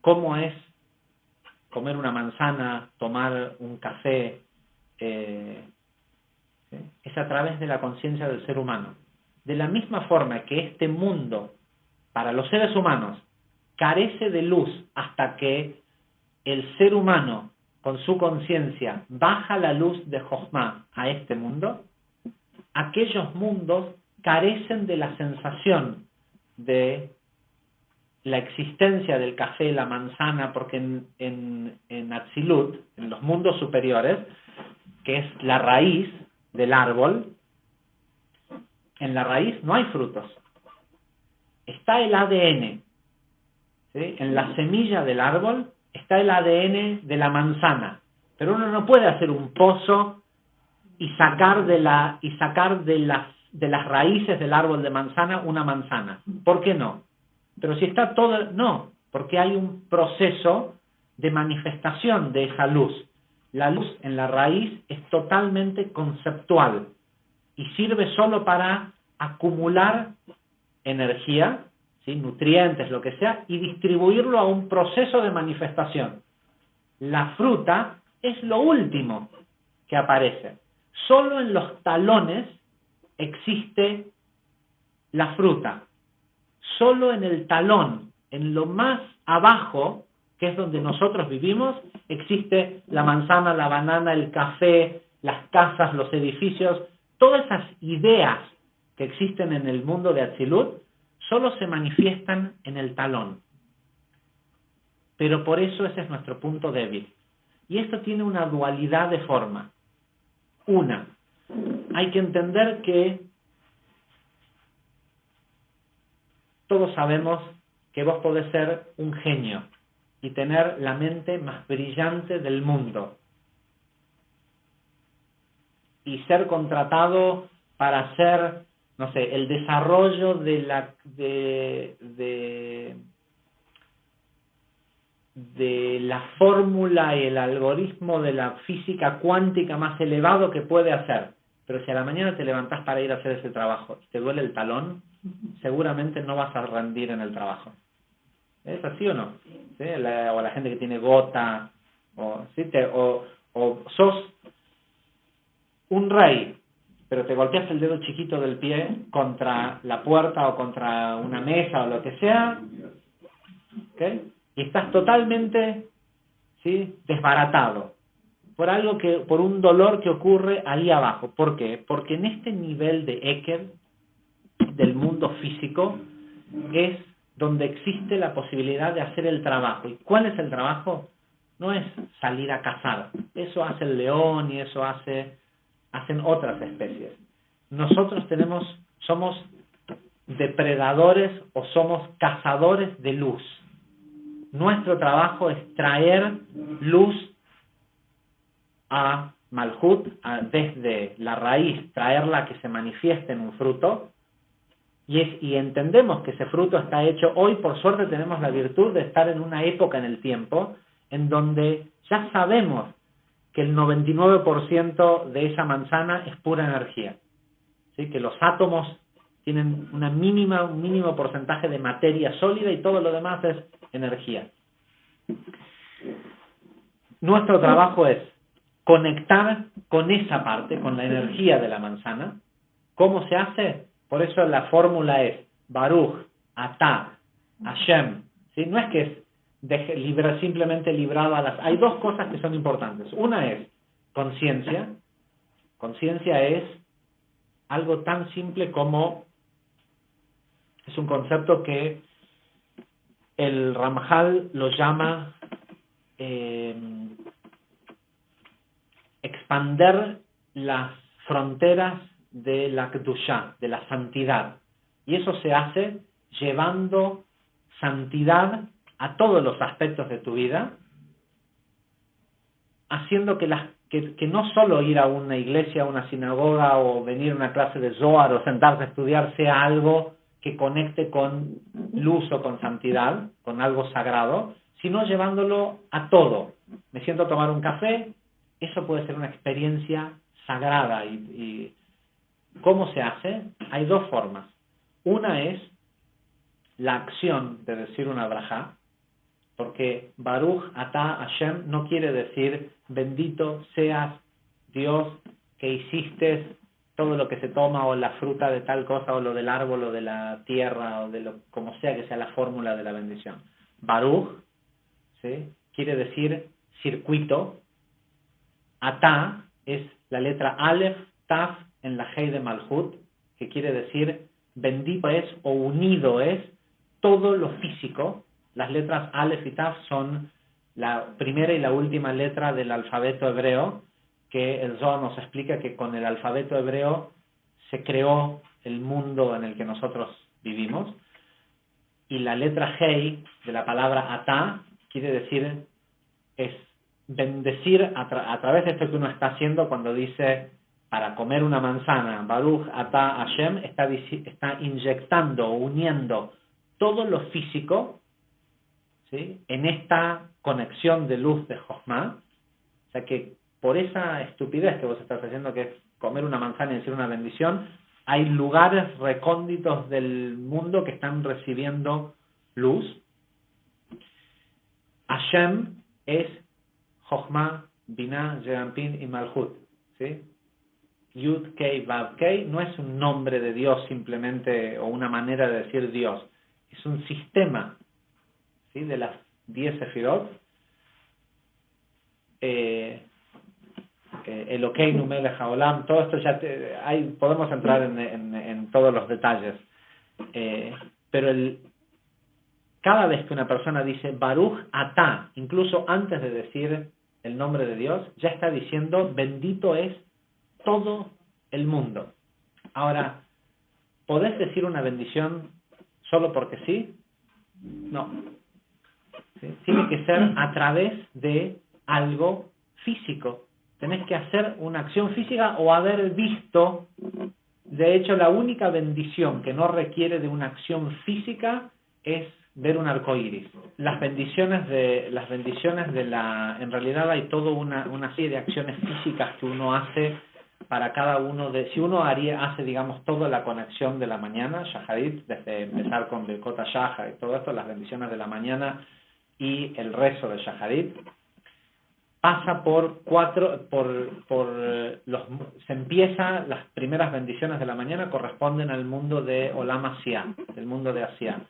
cómo es comer una manzana, tomar un café, es a través de la conciencia del ser humano. De la misma forma que este mundo, para los seres humanos, carece de luz hasta que el ser humano, con su conciencia, baja la luz de Jochma a este mundo, aquellos mundos carecen de la sensación de la existencia del café, la manzana, porque en Atzilut, en los mundos superiores, que es la raíz del árbol, en la raíz no hay frutos. Está el ADN, ¿sí? En la semilla del árbol está el ADN de la manzana, pero uno no puede hacer un pozo y sacar de las raíces del árbol de manzana una manzana. ¿Por qué no? Pero si está todo, no, porque hay un proceso de manifestación de esa luz. La luz en la raíz es totalmente conceptual y sirve solo para acumular energía, ¿sí? Nutrientes, lo que sea, y distribuirlo a un proceso de manifestación. La fruta es lo último que aparece. Solo en los talones existe la fruta. Solo en el talón, en lo más abajo, que es donde nosotros vivimos, existe la manzana, la banana, el café, las casas, los edificios. Todas esas ideas que existen en el mundo de Atzilut solo se manifiestan en el talón. Pero por eso ese es nuestro punto débil. Y esto tiene una dualidad de forma. Una, hay que entender que todos sabemos que vos podés ser un genio y tener la mente más brillante del mundo y ser contratado para hacer, no sé, el desarrollo de la fórmula y el algoritmo de la física cuántica más elevado que puede hacer. Pero si a la mañana te levantás para ir a hacer ese trabajo y te duele el talón, seguramente no vas a rendir en el trabajo. ¿Es así o no? ¿Sí? O la gente que tiene gota, ¿sí? o sos un rey, pero te golpeas el dedo chiquito del pie contra la puerta o contra una mesa o lo que sea, ¿okay? Y estás totalmente, ¿sí?, desbaratado por un dolor que ocurre ahí abajo. ¿Por qué? Porque en este nivel de Eker, del mundo físico, es donde existe la posibilidad de hacer el trabajo. ¿Y cuál es el trabajo? No es salir a cazar. Eso hace el león y eso hacen otras especies. Nosotros somos depredadores o somos cazadores de luz. Nuestro trabajo es traer luz a Malhut, desde la raíz, traerla a que se manifieste en un fruto, y entendemos que ese fruto está hecho. Hoy, por suerte, tenemos la virtud de estar en una época en el tiempo en donde ya sabemos que el 99% de esa manzana es pura energía, ¿sí? Que los átomos tienen un mínimo porcentaje de materia sólida y todo lo demás es energía. Nuestro trabajo es conectar con esa parte, con la energía de la manzana. ¿Cómo se hace? Por eso la fórmula es Baruch, Atah, Hashem. ¿Sí? No es que es simplemente librado a las... Hay dos cosas que son importantes. Una es conciencia. Conciencia es algo tan simple como... Es un concepto que el Ramjal lo llama expander las fronteras de la Kedushá, de la santidad. Y eso se hace llevando santidad a todos los aspectos de tu vida, haciendo que no solo ir a una iglesia, a una sinagoga, o venir a una clase de Zohar, o sentarse a estudiar, sea algo que conecte con luz o con santidad, con algo sagrado, sino llevándolo a todo. Me siento a tomar un café, eso puede ser una experiencia sagrada. ¿Y cómo se hace? Hay dos formas. Una es la acción de decir una brajá, porque Baruch Atah Hashem no quiere decir bendito seas Dios que hiciste todo lo que se toma o la fruta de tal cosa o lo del árbol o de la tierra o de lo como sea que sea la fórmula de la bendición. Baruch, ¿sí?, quiere decir circuito. Atah es la letra Aleph, Taf en la Hei de Malhut, que quiere decir bendito es o unido es todo lo físico. Las letras Aleph y Taf son la primera y la última letra del alfabeto hebreo, que el Zohar nos explica que con el alfabeto hebreo se creó el mundo en el que nosotros vivimos. Y la letra Hei de la palabra Atah quiere decir, es bendecir a través de esto que uno está haciendo cuando dice para comer una manzana, Baruch Atah Hashem, está inyectando, uniendo todo lo físico, ¿sí?, en esta conexión de luz de Jochma. O sea que por esa estupidez que vos estás haciendo, que es comer una manzana y decir una bendición, hay lugares recónditos del mundo que están recibiendo luz. Hashem es Jochma, Binah, Zeranpin y Malhut, ¿sí? Yud, Kei, Vav, Kei no es un nombre de Dios simplemente o una manera de decir Dios, es un sistema, ¿sí?, de las 10 sefirot. Elokeinu Melech Haolam, todo esto ya podemos entrar en todos los detalles, pero cada vez que una persona dice Baruch Atah, incluso antes de decir el nombre de Dios, ya está diciendo bendito es todo el mundo. Ahora, ¿podés decir una bendición solo porque sí? No. ¿Sí? Tiene que ser a través de algo físico. Tenés que hacer una acción física o haber visto. De hecho, la única bendición que no requiere de una acción física es ver un arco iris. Las bendiciones en realidad hay toda una serie de acciones físicas que uno hace para cada uno si uno hace, digamos, toda la conexión de la mañana, Shaharit, desde empezar con Birkot HaShahar y todo esto, las bendiciones de la mañana y el rezo de Shaharit, pasa se empieza, las primeras bendiciones de la mañana corresponden al mundo de Olam Asiá, del mundo de Asiá.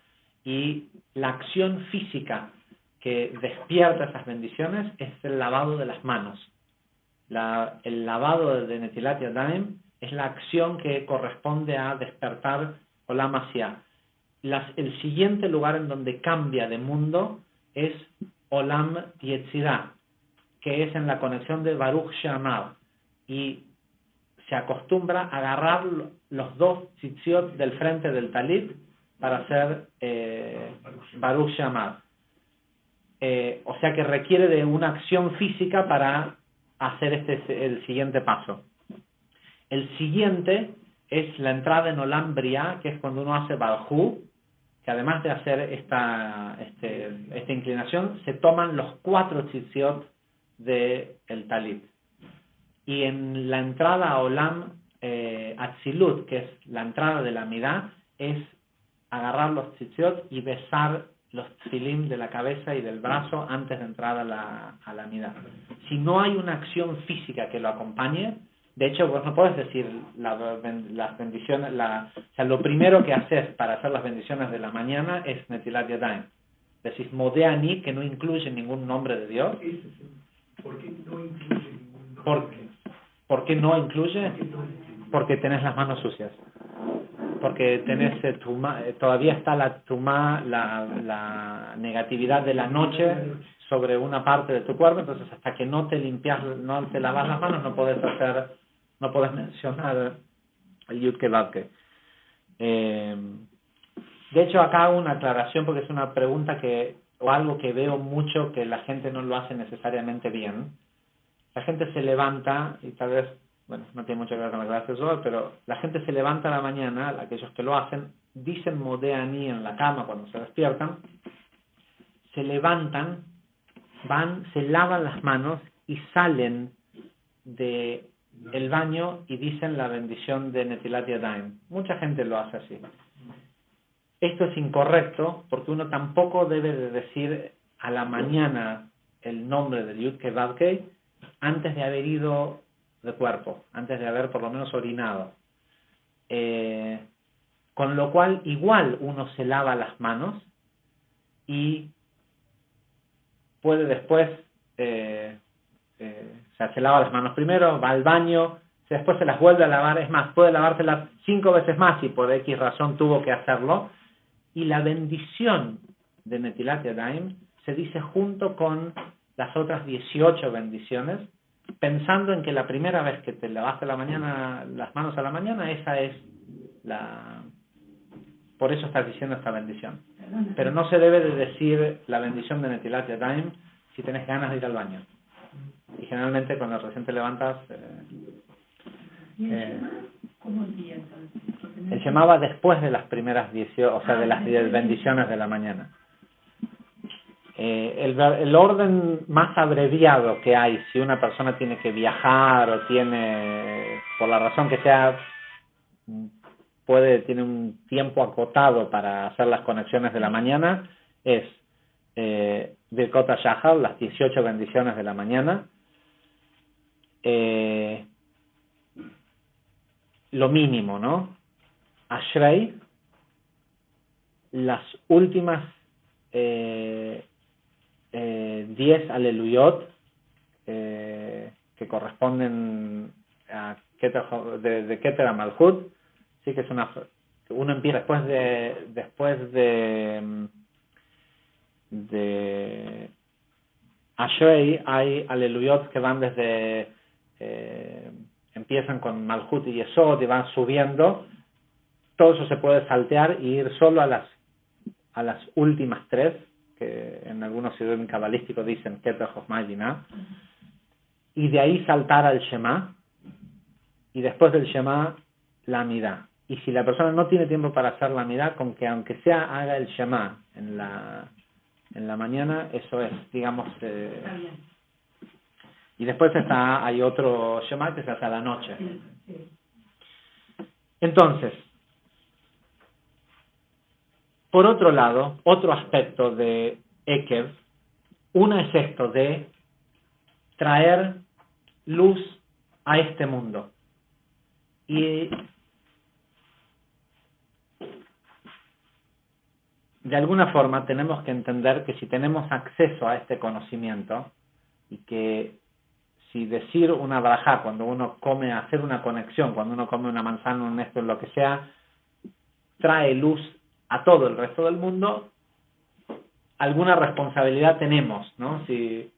Y la acción física que despierta esas bendiciones es el lavado de las manos. El lavado de Netilat Yadayim es la acción que corresponde a despertar Olam Asiá. El siguiente lugar en donde cambia de mundo es Olam Yetzirah, que es en la conexión de Baruch She'amar, y se acostumbra a agarrar los dos tzitziot del frente del talit para hacer Baruch She'amar. O sea que requiere de una acción física para hacer el siguiente paso. El siguiente es la entrada en Olam Briah, que es cuando uno hace Barjú, que además de hacer esta inclinación, se toman los 4 tzitziot del talit. Y en la entrada a Olam Atzilut, que es la entrada de la Midá, es agarrar los tzitziot y besar los tzilim de la cabeza y del brazo antes de entrar a la Midá. Si no hay una acción física que lo acompañe, de hecho vos no podés decir las bendiciones, o sea, lo primero que haces para hacer las bendiciones de la mañana es Netilat Yadayim. Decís Modeani, que no incluye ningún nombre de Dios. ¿Por qué no incluye ningún nombre? ¿Por qué no incluye? Porque tenés las manos sucias. Porque tenés todavía está la tumá, la negatividad de la noche sobre una parte de tu cuerpo, entonces hasta que no te limpias, no te lavas las manos, no podés mencionar el Yud Ke Vav Ke. De hecho, acá hago una aclaración porque es una pregunta o algo que veo mucho que la gente no lo hace necesariamente bien. La gente se levanta, y tal vez, bueno, no tiene mucho que ver con la clase de Zohar, pero la gente se levanta a la mañana, aquellos que lo hacen, dicen Modeani en la cama cuando se despiertan, se levantan, van, se lavan las manos y salen de el baño y dicen la bendición de Netilat Yadayim. Mucha gente lo hace así. Esto es incorrecto porque uno tampoco debe de decir a la mañana el nombre del Yud Kei Vav Kei antes de haber ido de cuerpo, antes de haber por lo menos orinado. Con lo cual igual uno se lava las manos y puede después, o sea, se lava las manos primero, va al baño, después se las vuelve a lavar, es más, puede lavárselas 5 veces más si por X razón tuvo que hacerlo, y la bendición de Netilat Yadayim se dice junto con las otras 18 bendiciones, pensando en que la primera vez que te lavaste las manos a la mañana, esa es la... Por eso estás diciendo esta bendición. Pero no se debe de decir la bendición de Netilat Yadayim si tenés ganas de ir al baño. Y generalmente cuando recién te levantas... ¿Cómo el día entonces? Él llamaba después de las primeras 18, o sea, de las 10 bendiciones de la mañana. El orden más abreviado que hay, si una persona tiene que viajar o tiene, por la razón que sea, tiene un tiempo acotado para hacer las conexiones de la mañana, es Birkot HaShachar, las 18 bendiciones de la mañana, lo mínimo, ¿no? Ashrei, las últimas 10 aleluyot que corresponden a de Keter a Malchut. Sí que es uno empieza después de Ashrei, hay aleluyot que van desde empiezan con Malchut y Yesod y van subiendo. Todo eso se puede saltear y ir solo a las últimas 3, que en algunos sidurim cabalísticos dicen Keter, Jochma y Binah, y de ahí saltar al Shema, y después del Shema la Amidá. Y si la persona no tiene tiempo para hacer la Amidá, con que aunque sea haga el Shema en la mañana, eso es, digamos, y después hay otro Shema que se hace a la noche. Entonces, por otro lado, otro aspecto de Ekev, una es esto de traer luz a este mundo. Y de alguna forma tenemos que entender que si tenemos acceso a este conocimiento y que si decir una brajá cuando uno come, hacer una conexión, cuando uno come una manzana, un esto, lo que sea, trae luz a todo el resto del mundo, alguna responsabilidad tenemos, ¿no? Y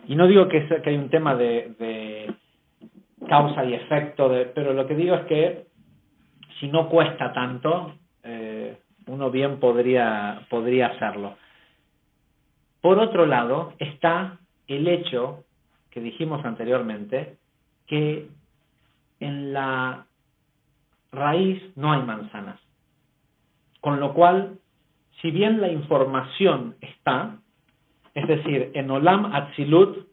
no digo que hay un tema de causa y efecto, pero lo que digo es que si no cuesta tanto, uno bien podría hacerlo. Por otro lado, está el hecho que dijimos anteriormente, que en la raíz no hay manzanas. Con lo cual, si bien la información está, es decir, en Olam Atzilut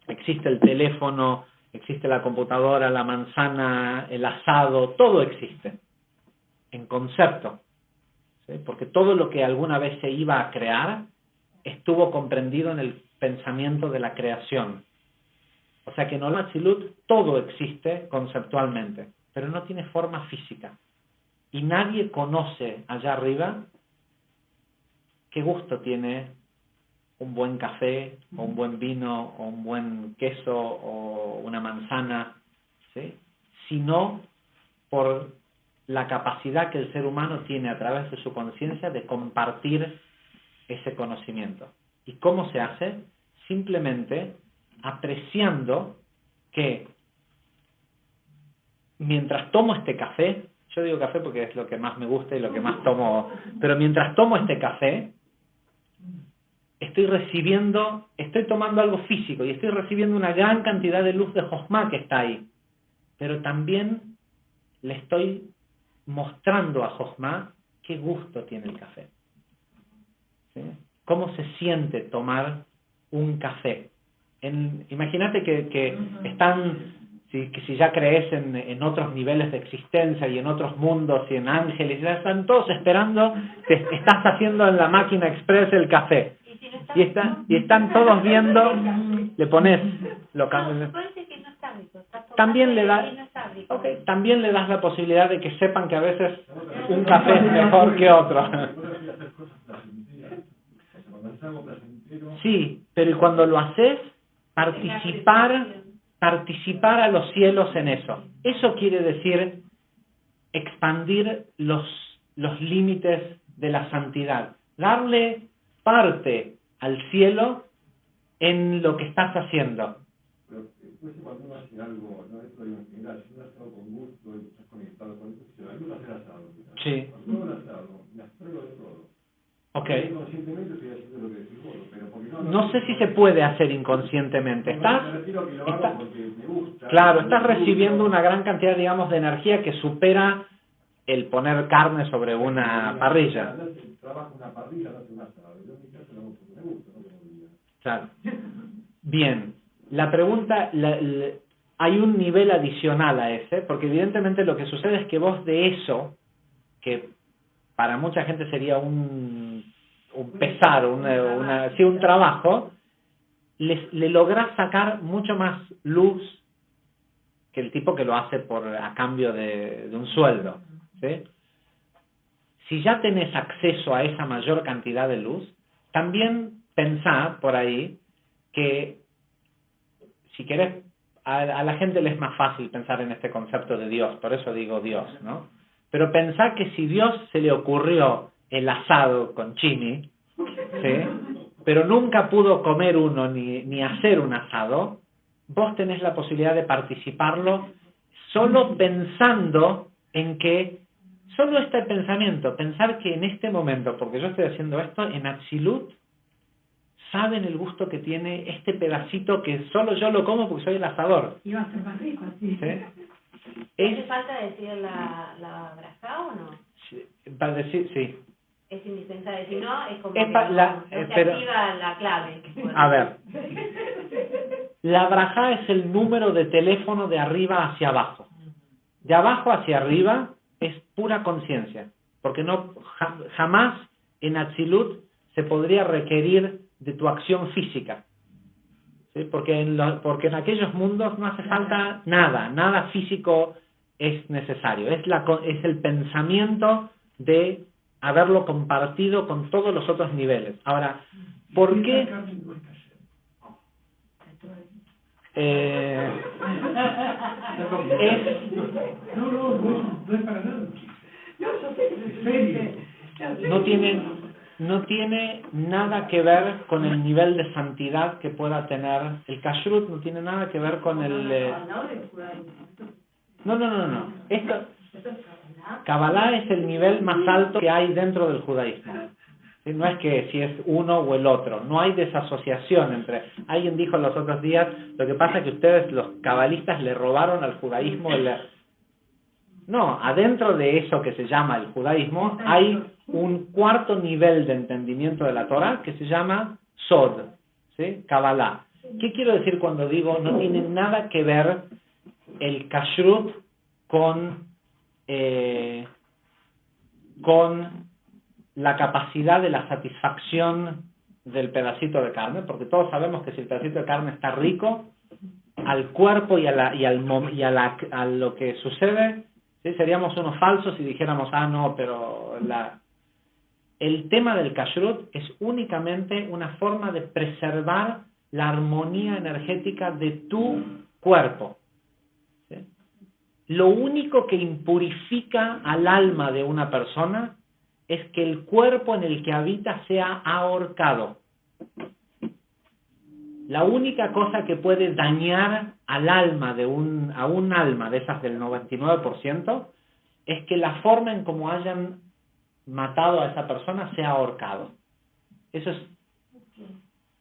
existe el teléfono, existe la computadora, la manzana, el asado, todo existe en concepto, ¿sí? Porque todo lo que alguna vez se iba a crear estuvo comprendido en el pensamiento de la creación. O sea que en Olam Atzilut todo existe conceptualmente, pero no tiene forma física. Y nadie conoce allá arriba qué gusto tiene un buen café, o un buen vino, o un buen queso, o una manzana, ¿sí? Sino por la capacidad que el ser humano tiene a través de su conciencia de compartir ese conocimiento. ¿Y cómo se hace? Simplemente apreciando que mientras tomo este café, yo digo café porque es lo que más me gusta y lo que más tomo, pero mientras tomo este café, estoy tomando algo físico y estoy recibiendo una gran cantidad de luz de Jochma que está ahí, pero también le estoy mostrando a Jochma qué gusto tiene el café. ¿Sí? ¿Cómo se siente tomar un café? Imagínate que están, que si ya crees en otros niveles de existencia y en otros mundos y en ángeles, ya están todos esperando, estás haciendo en la máquina express el café. Y están todos viendo, le pones, también le das la posibilidad de que sepan que a veces un café es mejor que otro. Sí, pero cuando lo haces, participar a los cielos en eso. Eso quiere decir expandir los límites de la santidad. Darle parte al cielo en lo que estás haciendo. Pero después cuando uno hace algo, no es en general, si uno hace algo con gusto y estás conectado con eso, a mí me hace asado. Sí. Cuando uno hace asado, me abstraigo de todo. Ok. Inconscientemente estoy haciendo lo que decís vos, pero porque no sé si se puede hacer inconscientemente. Estás recibiendo una gran cantidad, digamos, de energía que supera el poner carne sobre una parrilla. Trabajo una parrilla, no hace un asado. Yo en mi caso lo hago porque me gusta, no como día. Claro. Bien. La pregunta, hay un nivel adicional a ese, porque evidentemente lo que sucede es que vos de eso, que para mucha gente sería un pesar, un trabajo, le lográs sacar mucho más luz que el tipo que lo hace a cambio de un sueldo. ¿Sí? Si ya tenés acceso a esa mayor cantidad de luz, también pensá por ahí que si querés, a la gente le es más fácil pensar en este concepto de Dios, por eso digo Dios, ¿no? Pero pensá que si Dios se le ocurrió el asado con chini, ¿sí? Pero nunca pudo comer uno ni hacer un asado, vos tenés la posibilidad de participarlo solo pensando en que, solo este pensamiento, pensar que en este momento, porque yo estoy haciendo esto, en Atzilut, saben el gusto que tiene este pedacito que solo yo lo como porque soy el asador. Y va a ser más rico así. ¿Sí? ¿Hace falta decir la brajá o no? Para decir, sí. Es indispensable, si no, es como Es que no se pero, activa la clave. A ver, la brajá es el número de teléfono de arriba hacia abajo. De abajo hacia arriba es pura conciencia, porque no jamás en Atzilut se podría requerir de tu acción física. ¿Sí? Porque en aquellos mundos no hace falta nada físico es necesario. Es el pensamiento de haberlo compartido con todos los otros niveles. Ahora, ¿por qué? No es para nada. No tiene nada que ver con el nivel de santidad que pueda tener el kashrut, no tiene nada que ver con el... No. Kabbalah es el nivel más alto que hay dentro del judaísmo. ¿Sí? No es que si es uno o el otro, no hay desasociación entre... Alguien dijo los otros días, lo que pasa es que ustedes, los cabalistas, le robaron al judaísmo No, adentro de eso que se llama el judaísmo hay un cuarto nivel de entendimiento de la Torah que se llama Sod, ¿sí? Kabbalah. ¿Qué quiero decir cuando digo no tiene nada que ver el kashrut con la capacidad de la satisfacción del pedacito de carne? Porque todos sabemos que si el pedacito de carne está rico, al cuerpo y a lo que sucede, ¿sí? Seríamos unos falsos si dijéramos, no, pero el tema del kashrut es únicamente una forma de preservar la armonía energética de tu cuerpo. ¿Sí? Lo único que impurifica al alma de una persona es que el cuerpo en el que habita sea ahorcado. La única cosa que puede dañar al alma a un alma de esas del 99% es que la forma en cómo hayan matado a esa persona sea ahorcado. Eso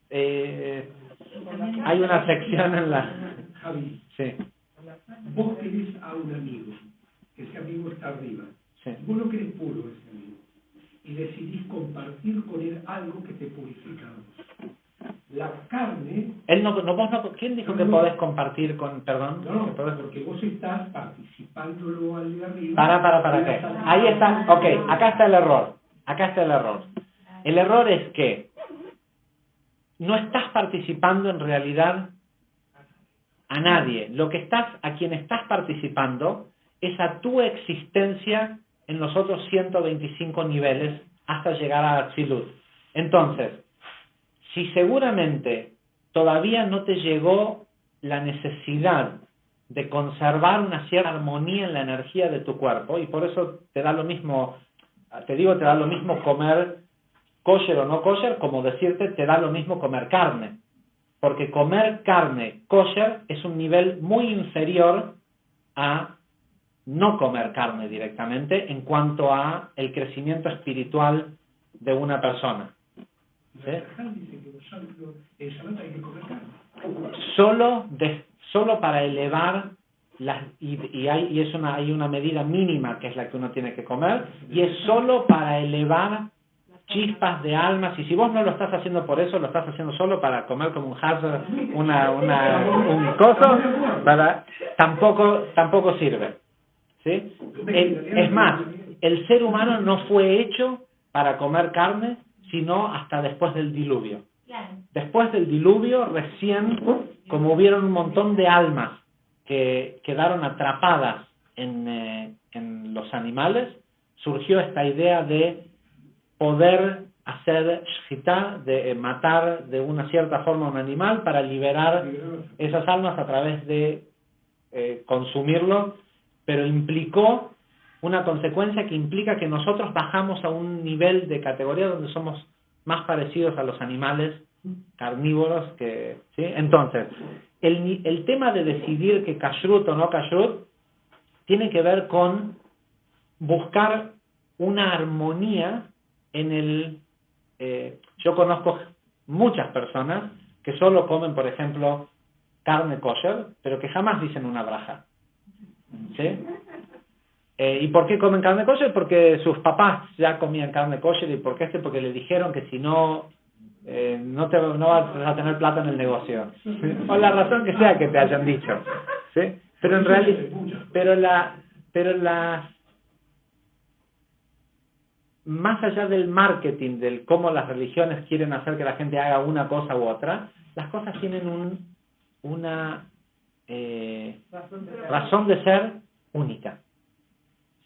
es... hay una sección en la... Javi, Sí. vos tenés a un amigo, ese amigo está arriba. Sí. Vos no querés puro ese amigo y decidís compartir con él algo que te purifica a vos. La carne... ¿Quién dijo que podés compartir con, perdón? No, que podés? porque vos estás participándolo al de arriba. Para, ¿qué? Ahí está, ok, acá está el error. El error es que no estás participando en realidad a nadie. A quien estás participando es a tu existencia en los otros 125 niveles hasta llegar a Atzilut. Entonces, si seguramente todavía no te llegó la necesidad de conservar una cierta armonía en la energía de tu cuerpo, y por eso te da lo mismo comer kosher o no kosher, como decirte, te da lo mismo comer carne. Porque comer carne kosher es un nivel muy inferior a no comer carne directamente en cuanto a el crecimiento espiritual de una persona. ¿Sí? Dice que el Shabbat hay que comer carne. Solo para elevar hay una medida mínima que es la que uno tiene que comer, y es solo para elevar chispas de almas, y si vos no lo estás haciendo por eso, lo estás haciendo solo para comer como un hazard, un coso, tampoco sirve. ¿Sí? Es más, el ser humano no fue hecho para comer carne, sino hasta después del diluvio. Después del diluvio, recién, como hubieron un montón de almas que quedaron atrapadas en los animales, surgió esta idea de poder hacer shchita, de matar de una cierta forma a un animal para liberar esas almas a través de consumirlo, pero implicó una consecuencia que implica que nosotros bajamos a un nivel de categoría donde somos más parecidos a los animales carnívoros que, ¿sí? Entonces, el tema de decidir que kashrut o no kashrut tiene que ver con buscar una armonía en el... yo conozco muchas personas que solo comen, por ejemplo, carne kosher, pero que jamás dicen una braja. ¿Sí? ¿Y por qué comen carne kosher? Porque sus papás ya comían carne kosher. ¿Y por qué? Porque le dijeron que si no, no vas a tener plata en el negocio. ¿Sí? O la razón que sea que te hayan dicho. ¿Sí? Pero en realidad, más allá del marketing, del cómo las religiones quieren hacer que la gente haga una cosa u otra, las cosas tienen una razón de ser única.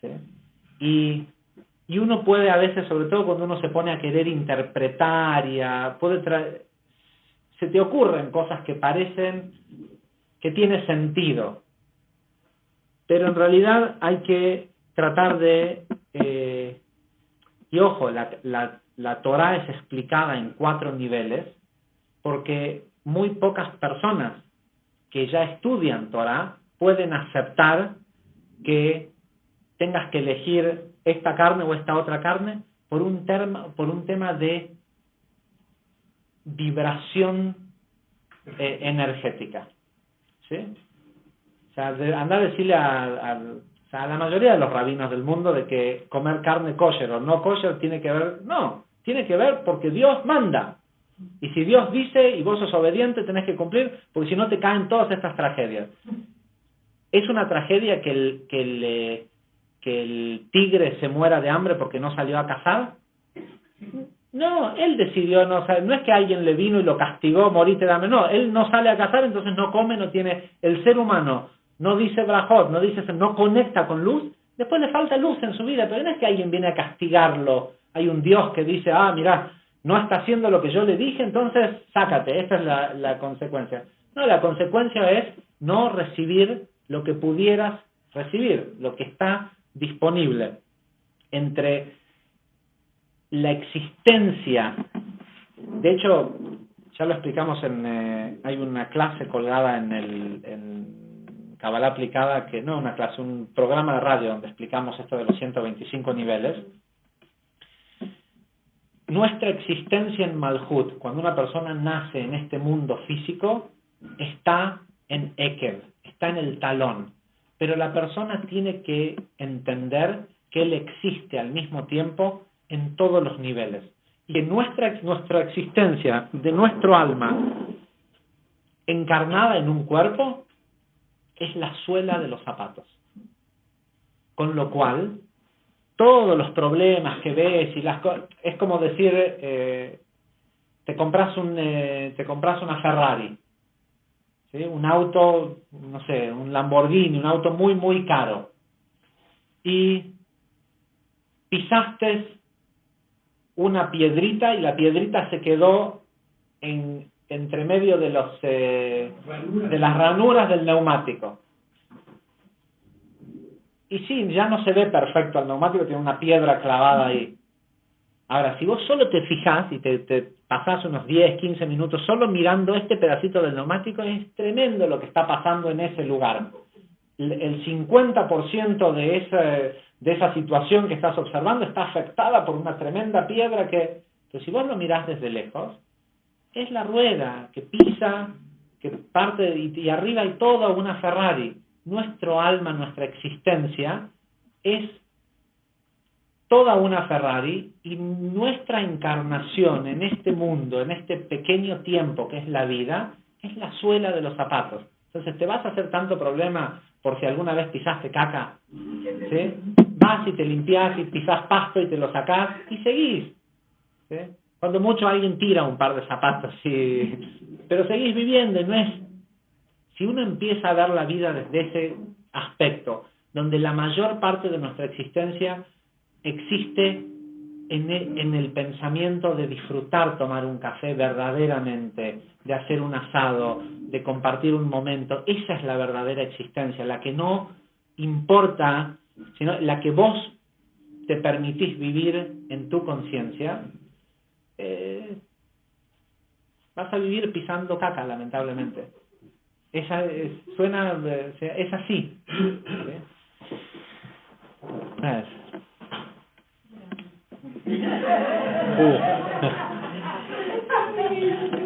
¿Sí? Y uno puede a veces, sobre todo cuando uno se pone a querer interpretar se te ocurren cosas que parecen que tiene sentido, pero en realidad hay que tratar de y ojo, la Torá es explicada en 4 niveles porque muy pocas personas que ya estudian Torá pueden aceptar que tengas que elegir esta carne o esta otra carne por un tema de vibración energética. ¿Sí? O sea, andar a decirle a la mayoría de los rabinos del mundo de que comer carne kosher o no kosher tiene que ver porque Dios manda. Y si Dios dice y vos sos obediente, tenés que cumplir, porque si no te caen todas estas tragedias. ¿Es una tragedia que el tigre se muera de hambre porque no salió a cazar? No, él decidió no es que alguien le vino y lo castigó, morite de hambre. No, él no sale a cazar, entonces no come, no tiene... El ser humano no dice brajot, no conecta con luz, después le falta luz en su vida, pero no es que alguien viene a castigarlo. Hay un Dios que dice, mirá, no está haciendo lo que yo le dije, entonces sácate, esta es la consecuencia. No, la consecuencia es no recibir lo que pudieras recibir, lo que está disponible entre la existencia. De hecho, ya lo explicamos hay una clase colgada en Kabbalah aplicada, un programa de radio donde explicamos esto de los 125 niveles. Nuestra existencia en Malhut, cuando una persona nace en este mundo físico, está en Ekev, está en el talón. Pero la persona tiene que entender que Él existe al mismo tiempo en todos los niveles. Y que nuestra existencia, de nuestro alma, encarnada en un cuerpo, es la suela de los zapatos. Con lo cual, todos los problemas que ves y es como decir, te compras una Ferrari, ¿sí? Un auto, no sé, un Lamborghini, un auto muy, muy caro. Y pisaste una piedrita y la piedrita se quedó entre medio de las ranuras del neumático. Y sí, ya no se ve perfecto el neumático, tiene una piedra clavada ahí. Ahora, si vos solo te fijás y te pasás unos 10, 15 minutos solo mirando este pedacito del neumático, es tremendo lo que está pasando en ese lugar. El 50% de esa situación que estás observando está afectada por una tremenda piedra que si vos lo mirás desde lejos, es la rueda que pisa, que parte y arriba hay toda una Ferrari. Nuestro alma, nuestra existencia es toda una Ferrari y nuestra encarnación en este mundo, en este pequeño tiempo que es la vida, es la suela de los zapatos. Entonces, ¿te vas a hacer tanto problema por si alguna vez pisaste caca? ¿Sí? Vas y te limpias y pisás pasto y te lo sacás y seguís. ¿Sí? Cuando mucho alguien tira un par de zapatos, pero seguís viviendo y no es... Si uno empieza a ver la vida desde ese aspecto, donde la mayor parte de nuestra existencia existe en el pensamiento de disfrutar tomar un café verdaderamente, de hacer un asado, de compartir un momento, esa es la verdadera existencia, la que no importa, sino la que vos te permitís vivir en tu conciencia, vas a vivir pisando caca, lamentablemente. Es así. ¿Sí?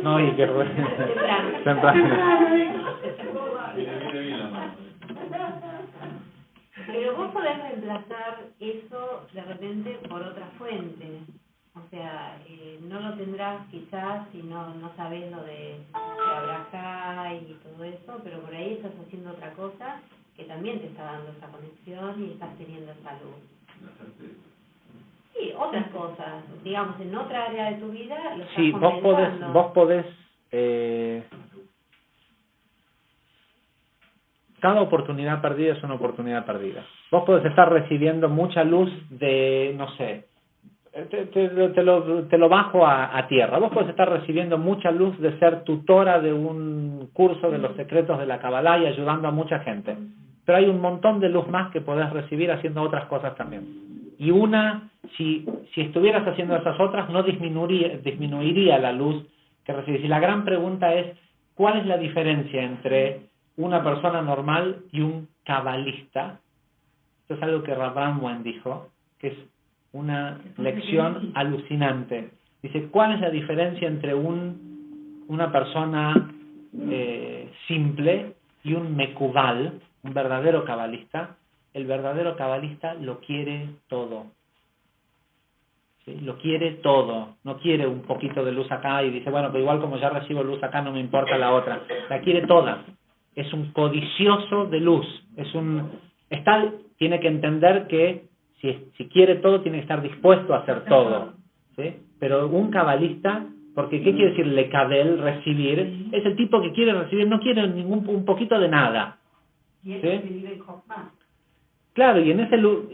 No, y qué Pero vos podés reemplazar eso de repente por otra fuente. O sea, no lo tendrás quizás si no sabes lo de Abraha y todo eso, pero por ahí estás haciendo otra cosa que también te está dando esa conexión y estás teniendo esa luz. Sí, otras cosas, digamos, en otra área de tu vida lo estás compensando. Vos podés cada oportunidad perdida es una oportunidad perdida. Vos podés estar recibiendo mucha luz de, no sé, te lo bajo a tierra. Vos podés estar recibiendo mucha luz de ser tutora de un curso de los secretos de la Kabbalah y ayudando a mucha gente. Pero hay un montón de luz más que podés recibir haciendo otras cosas también. Y si estuvieras haciendo esas otras, no disminuiría la luz que recibís. Y la gran pregunta es, ¿cuál es la diferencia entre una persona normal y un cabalista? Esto es algo que Rav Bramwell dijo, que es una lección alucinante. Dice, ¿cuál es la diferencia entre una persona simple y un mekubal, un verdadero cabalista? El verdadero cabalista lo quiere todo. ¿Sí? Lo quiere todo. No quiere un poquito de luz acá y dice, bueno, pero igual como ya recibo luz acá no me importa la otra. La quiere toda. Es un codicioso de luz. Tiene que entender que si quiere todo, tiene que estar dispuesto a hacer todo. ¿Sí? Pero un cabalista, porque ¿qué quiere decir lekabel, recibir? Es el tipo que quiere recibir, no quiere un poquito de nada. ¿Sí? Claro, y en ese lo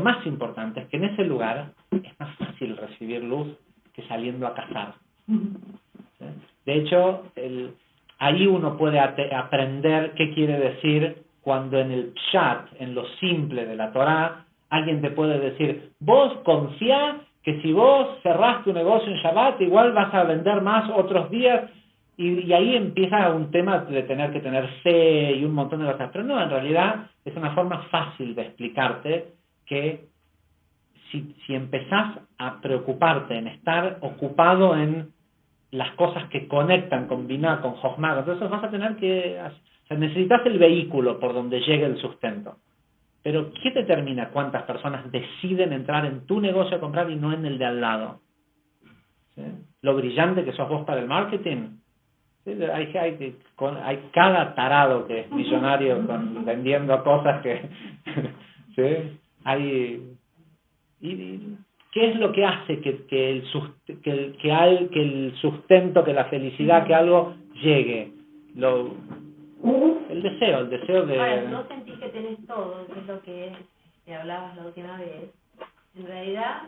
más importante es que en ese lugar es más fácil recibir luz que saliendo a cazar. ¿Sí? De hecho, ahí uno puede aprender qué quiere decir cuando en el pshat, en lo simple de la Torá, alguien te puede decir, vos confía que si vos cerrás tu negocio en Shabbat, igual vas a vender más otros días, y ahí empieza un tema de tener que tener fe y un montón de cosas. Pero no, en realidad es una forma fácil de explicarte que si empezás a preocuparte en estar ocupado en las cosas que conectan con Binah, con Jochma, entonces vas a tener que... O sea, necesitas el vehículo por donde llegue el sustento. Pero ¿qué determina cuántas personas deciden entrar en tu negocio a comprar y no en el de al lado? ¿Sí? Lo brillante que sos vos para el marketing. ¿Sí? Hay cada tarado que es millonario vendiendo cosas que... ¿sí? ¿Qué es lo que hace que el sustento, que la felicidad, que algo llegue? El deseo de... Ahora, no sentís que tenés todo, que es lo que te hablabas la última vez. En realidad,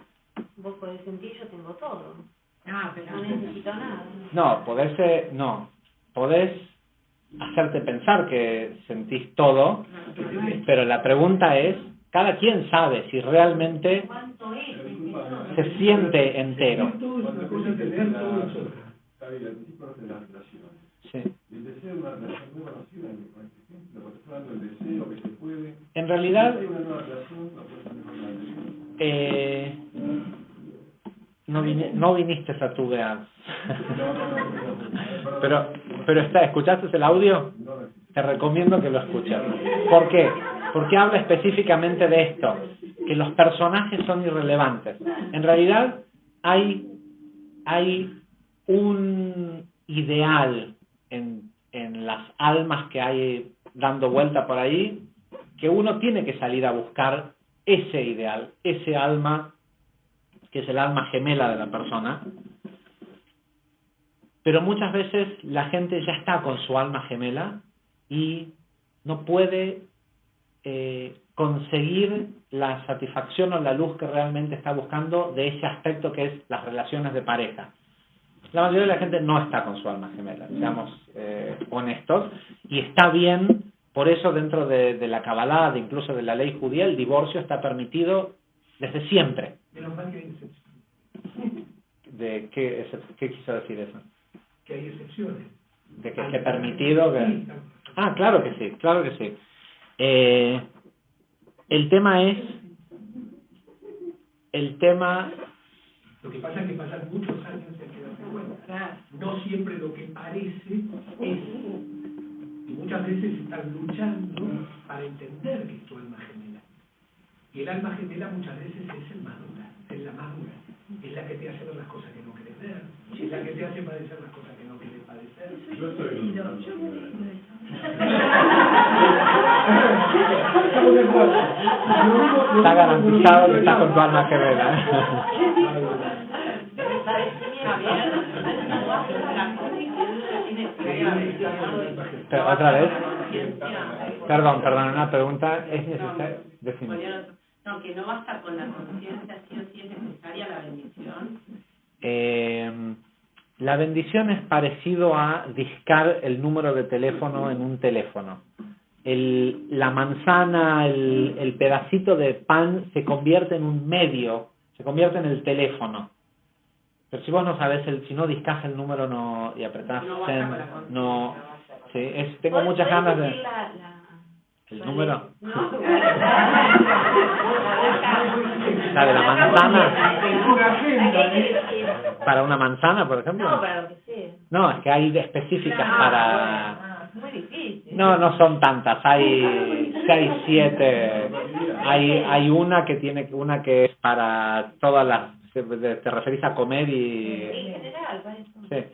vos podés sentir, yo tengo todo. Pero No necesito nada. Podés hacerte pensar que sentís todo, pero la pregunta es, cada quien sabe si realmente ¿Cuánto es? se siente entero. Todo es una cosa y tener todo es otra. Javier, al principio hablaste de las relaciones. Sí. El deseo de una relación nueva no sirve con este ejemplo, porque estás hablando del deseo que se puede. En realidad, Si hay una nueva relación, no puede ser mejor la anterior. no viniste a tu veas. Pero ¿escuchaste el audio? Te recomiendo que lo escuches. ¿Por qué? Porque habla específicamente de esto, que los personajes son irrelevantes. En realidad hay un ideal en las almas que hay dando vuelta por ahí, que uno tiene que salir a buscar ese ideal, ese alma, que es el alma gemela de la persona. Pero muchas veces la gente ya está con su alma gemela y no puede conseguir la satisfacción o la luz que realmente está buscando de ese aspecto que es las relaciones de pareja. La mayoría de la gente no está con su alma gemela, seamos honestos, y está bien. Por eso dentro de la Kabbalah, incluso de la ley judía, el divorcio está permitido desde siempre. Menos mal que hay excepciones. ¿Qué quiso decir eso? Que hay excepciones. De que esté permitido. Sí, Claro que sí, claro que sí. El tema Lo que pasa es que pasan muchos años en que darse cuenta. No siempre lo que parece es. Y muchas veces están luchando para entender que es tu alma gemela. Y el alma gemela muchas veces es la madura. Es la que te hace ver las cosas que no querés ver. Es la que te hace padecer las cosas que no querés padecer. Yo estoy en está garantizado que estás con tu alma gemela. Pero, ¿otra vez? Perdón, una pregunta. ¿Es necesario? Decime. No, que no basta con la conciencia, sí o sí es necesaria la bendición. La bendición es parecido a discar el número de teléfono en un teléfono. La manzana, el pedacito de pan se convierte en un medio, se convierte en el teléfono. Pero si vos no sabés, si no discás el número y apretás send, no. Sí, tengo muchas ganas de. ¿El número? No. ¿La de la manzana? ¿Para una manzana, por ejemplo? No, para lo que sea. No, es que hay específicas para... Muy difícil. No son tantas. Hay 6, 7. Hay una que es para todas las... Te referís a comer y... En general, para eso. Sí.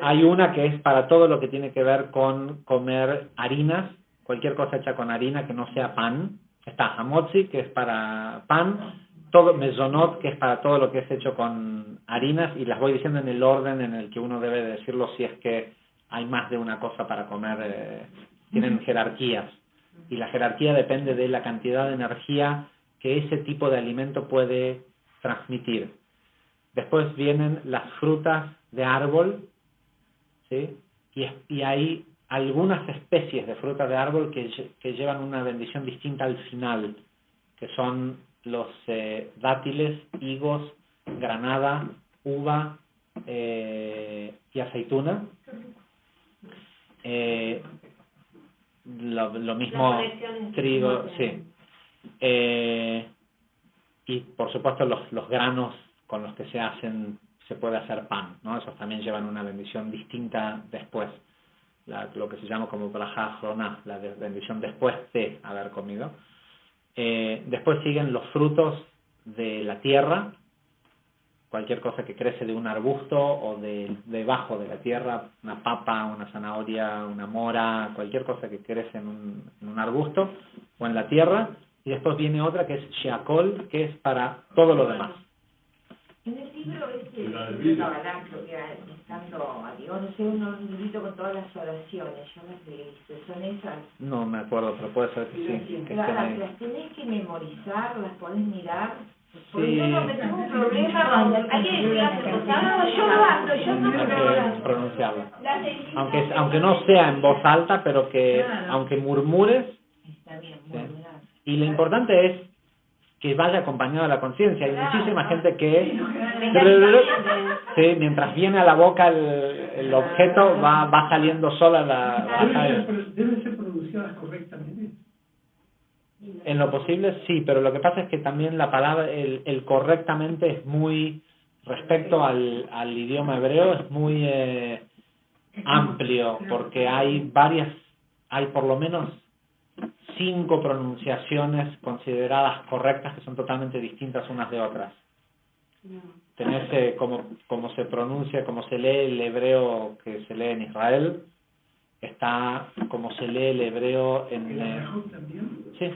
Hay una que es para todo lo que tiene que ver con comer harinas, cualquier cosa hecha con harina que no sea pan. Está hamotzi, que es para pan, todo mezonot, que es para todo lo que es hecho con harinas, y las voy diciendo en el orden en el que uno debe decirlo si es que hay más de una cosa para comer. Tienen jerarquías, y la jerarquía depende de la cantidad de energía que ese tipo de alimento puede transmitir. Después vienen las frutas de árbol, ¿sí? Y hay algunas especies de frutas de árbol que llevan una bendición distinta al final, que son los dátiles, higos, granada, uva y aceituna. Lo mismo trigo, sí. Y por supuesto los granos con los que se puede hacer pan, ¿no? Esos también llevan una bendición distinta después. Lo que se llama como brajá jroná, la bendición después de haber comido. Después siguen los frutos de la tierra, cualquier cosa que crece de un arbusto o debajo de la tierra, una papa, una zanahoria, una mora, cualquier cosa que crece en un arbusto o en la tierra. Y después viene otra que es Sheakol, que es para todo lo demás. En el libro de Kabbalah, creo que estando, digo, no sé, un librito con todas las oraciones, yo las leí, ¿son esas? No me acuerdo, pero puede ser que sí. Que estén ahí. Las tenés que memorizar, las podés mirar. Sí. Yo no me tengo un problema cuando alguien que diga, yo lo hablo, yo no Hay me que pronunciarlo. Aunque no sea en voz alta, pero que aunque murmures. Está bien, Sí. murmurar. Y lo importante es que vaya acompañado de la conciencia. Hay muchísima gente que sí, mientras viene a la boca el objeto va saliendo sola ¿Deben ser pronunciadas correctamente? En lo posible sí, pero lo que pasa es que también la palabra, el correctamente es muy, respecto al idioma hebreo, es muy amplio, porque hay por lo menos 5 pronunciaciones consideradas correctas que son totalmente distintas unas de otras. Tenés como se pronuncia, como se lee el hebreo que se lee en Israel, está como se lee el hebreo en... sí,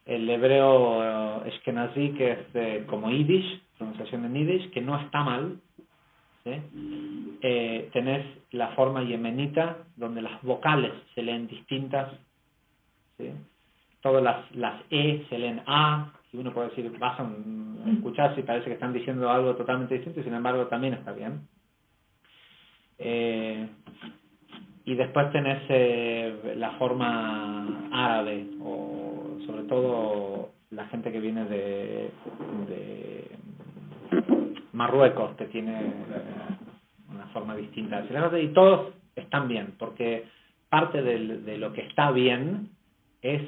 el hebreo Ashkenazí, que es como Yiddish, pronunciación en Yiddish, que no está mal. ¿Sí? Tenés la forma yemenita, donde las vocales se leen distintas. ¿Sí? Todas las E se leen A, y uno puede decir, vas a escuchar si parece que están diciendo algo totalmente distinto, y sin embargo también está bien. Y después tenés la forma árabe, o sobre todo la gente que viene de Marruecos, que tiene una forma distinta. Y todos están bien, porque parte de lo que está bien es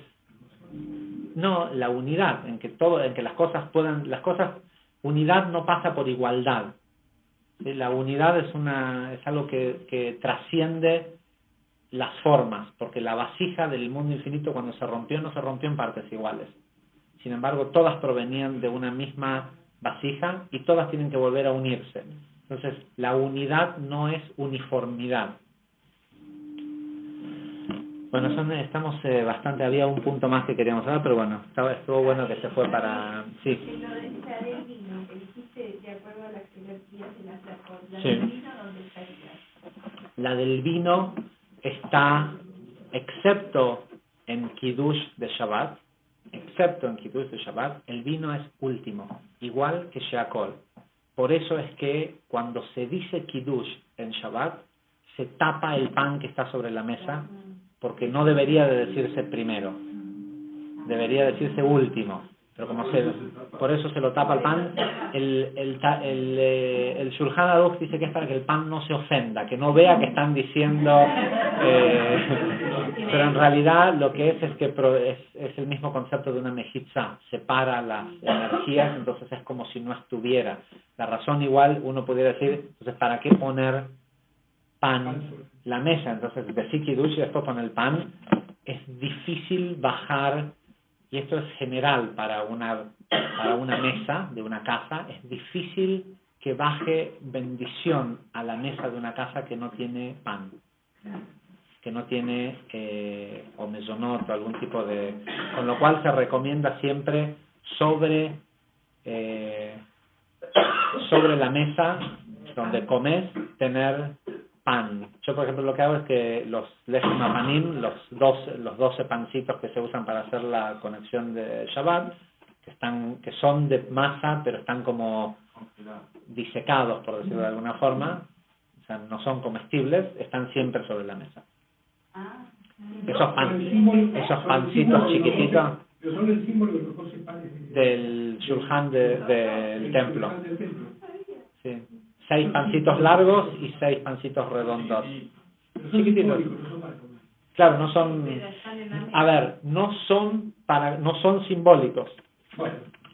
no la unidad, en que las cosas unidad no pasa por igualdad. ¿Sí? La unidad es algo que trasciende las formas, porque la vasija del mundo infinito cuando se rompió no se rompió en partes iguales. Sin embargo, todas provenían de una misma vasija y todas tienen que volver a unirse. Entonces, la unidad no es uniformidad. Bueno, estamos bastante, había un punto más que queríamos hablar, pero bueno, estuvo bueno que se fue para... Sí. Lo de esa del vino, que dijiste de acuerdo a las jerarquías de las flacos. La Sí. del vino, ¿dónde estaría? La del vino está, excepto en Kiddush de Shabbat, el vino es último, igual que Sheakol. Por eso es que cuando se dice Kiddush en Shabbat, se tapa el pan que está sobre la mesa, porque no debería de decirse primero, debería decirse último. Pero por eso se lo tapa el pan. El Shulchan Aruch dice que es para que el pan no se ofenda, que no vea que están diciendo, pero en realidad lo que es que es el mismo concepto de una mejitza, separa las energías, entonces es como si no estuviera. La razón igual uno pudiera decir, entonces ¿para qué poner pan la mesa? Entonces decir Kiddush y después poner el pan, es difícil bajar. Y esto es general para una mesa de una casa, es difícil que baje bendición a la mesa de una casa que no tiene pan, que no tiene o mezonot o algún tipo de... Con lo cual se recomienda siempre sobre la mesa donde comes tener pan. Yo, por ejemplo, lo que hago es que los lechem apanim, los 12 pancitos que se usan para hacer la conexión de Shabbat, que son de masa, pero están como disecados, por decirlo de alguna forma, o sea, no son comestibles, están siempre sobre la mesa. Esos pancitos chiquititos Pero son el símbolo de los 12 panes del Shulchan del templo. Sí. 6 pancitos largos y 6 pancitos redondos. Chiquititos. Claro, no son... A ver, no son simbólicos.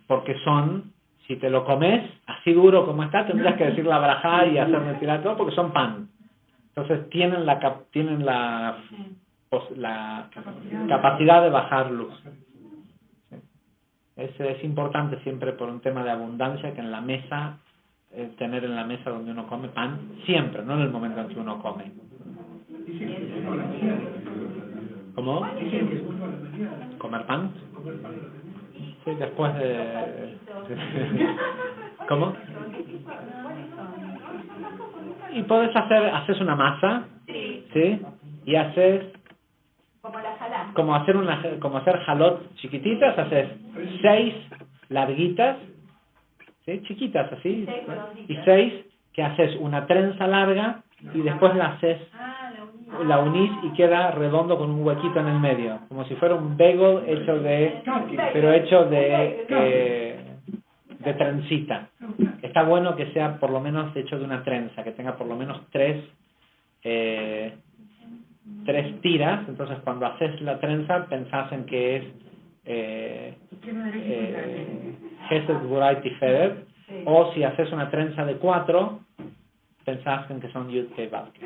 Porque son, si te lo comes, así duro como está, tendrías que decir la brajá y hacerme tirar todo, porque son pan. Entonces tienen la capacidad de bajar luz. Es importante siempre por un tema de abundancia que en la mesa, tener en la mesa donde uno come pan, siempre, no en el momento en que uno come. ¿Cómo? ¿Comer pan? Sí, después de... ¿Cómo? Y puedes haces una masa, ¿sí? Y haces... Como hacer jalot chiquititas, haces 6 larguitas, ¿sí? Chiquitas así, y 6 que haces una trenza larga y después la unís y queda redondo con un huequito en el medio, como si fuera un bagel hecho de trencita. Está bueno que sea por lo menos hecho de una trenza, que tenga por lo menos 3 tiras. Entonces cuando haces la trenza pensás en que es Hesed Gvurai Tiferet, o si haces una trenza de 4 pensás en que son Yud Kei Vav Kei.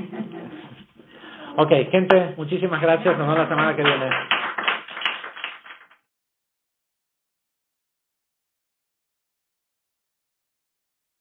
Ok, gente, muchísimas gracias, nos vemos la semana que viene.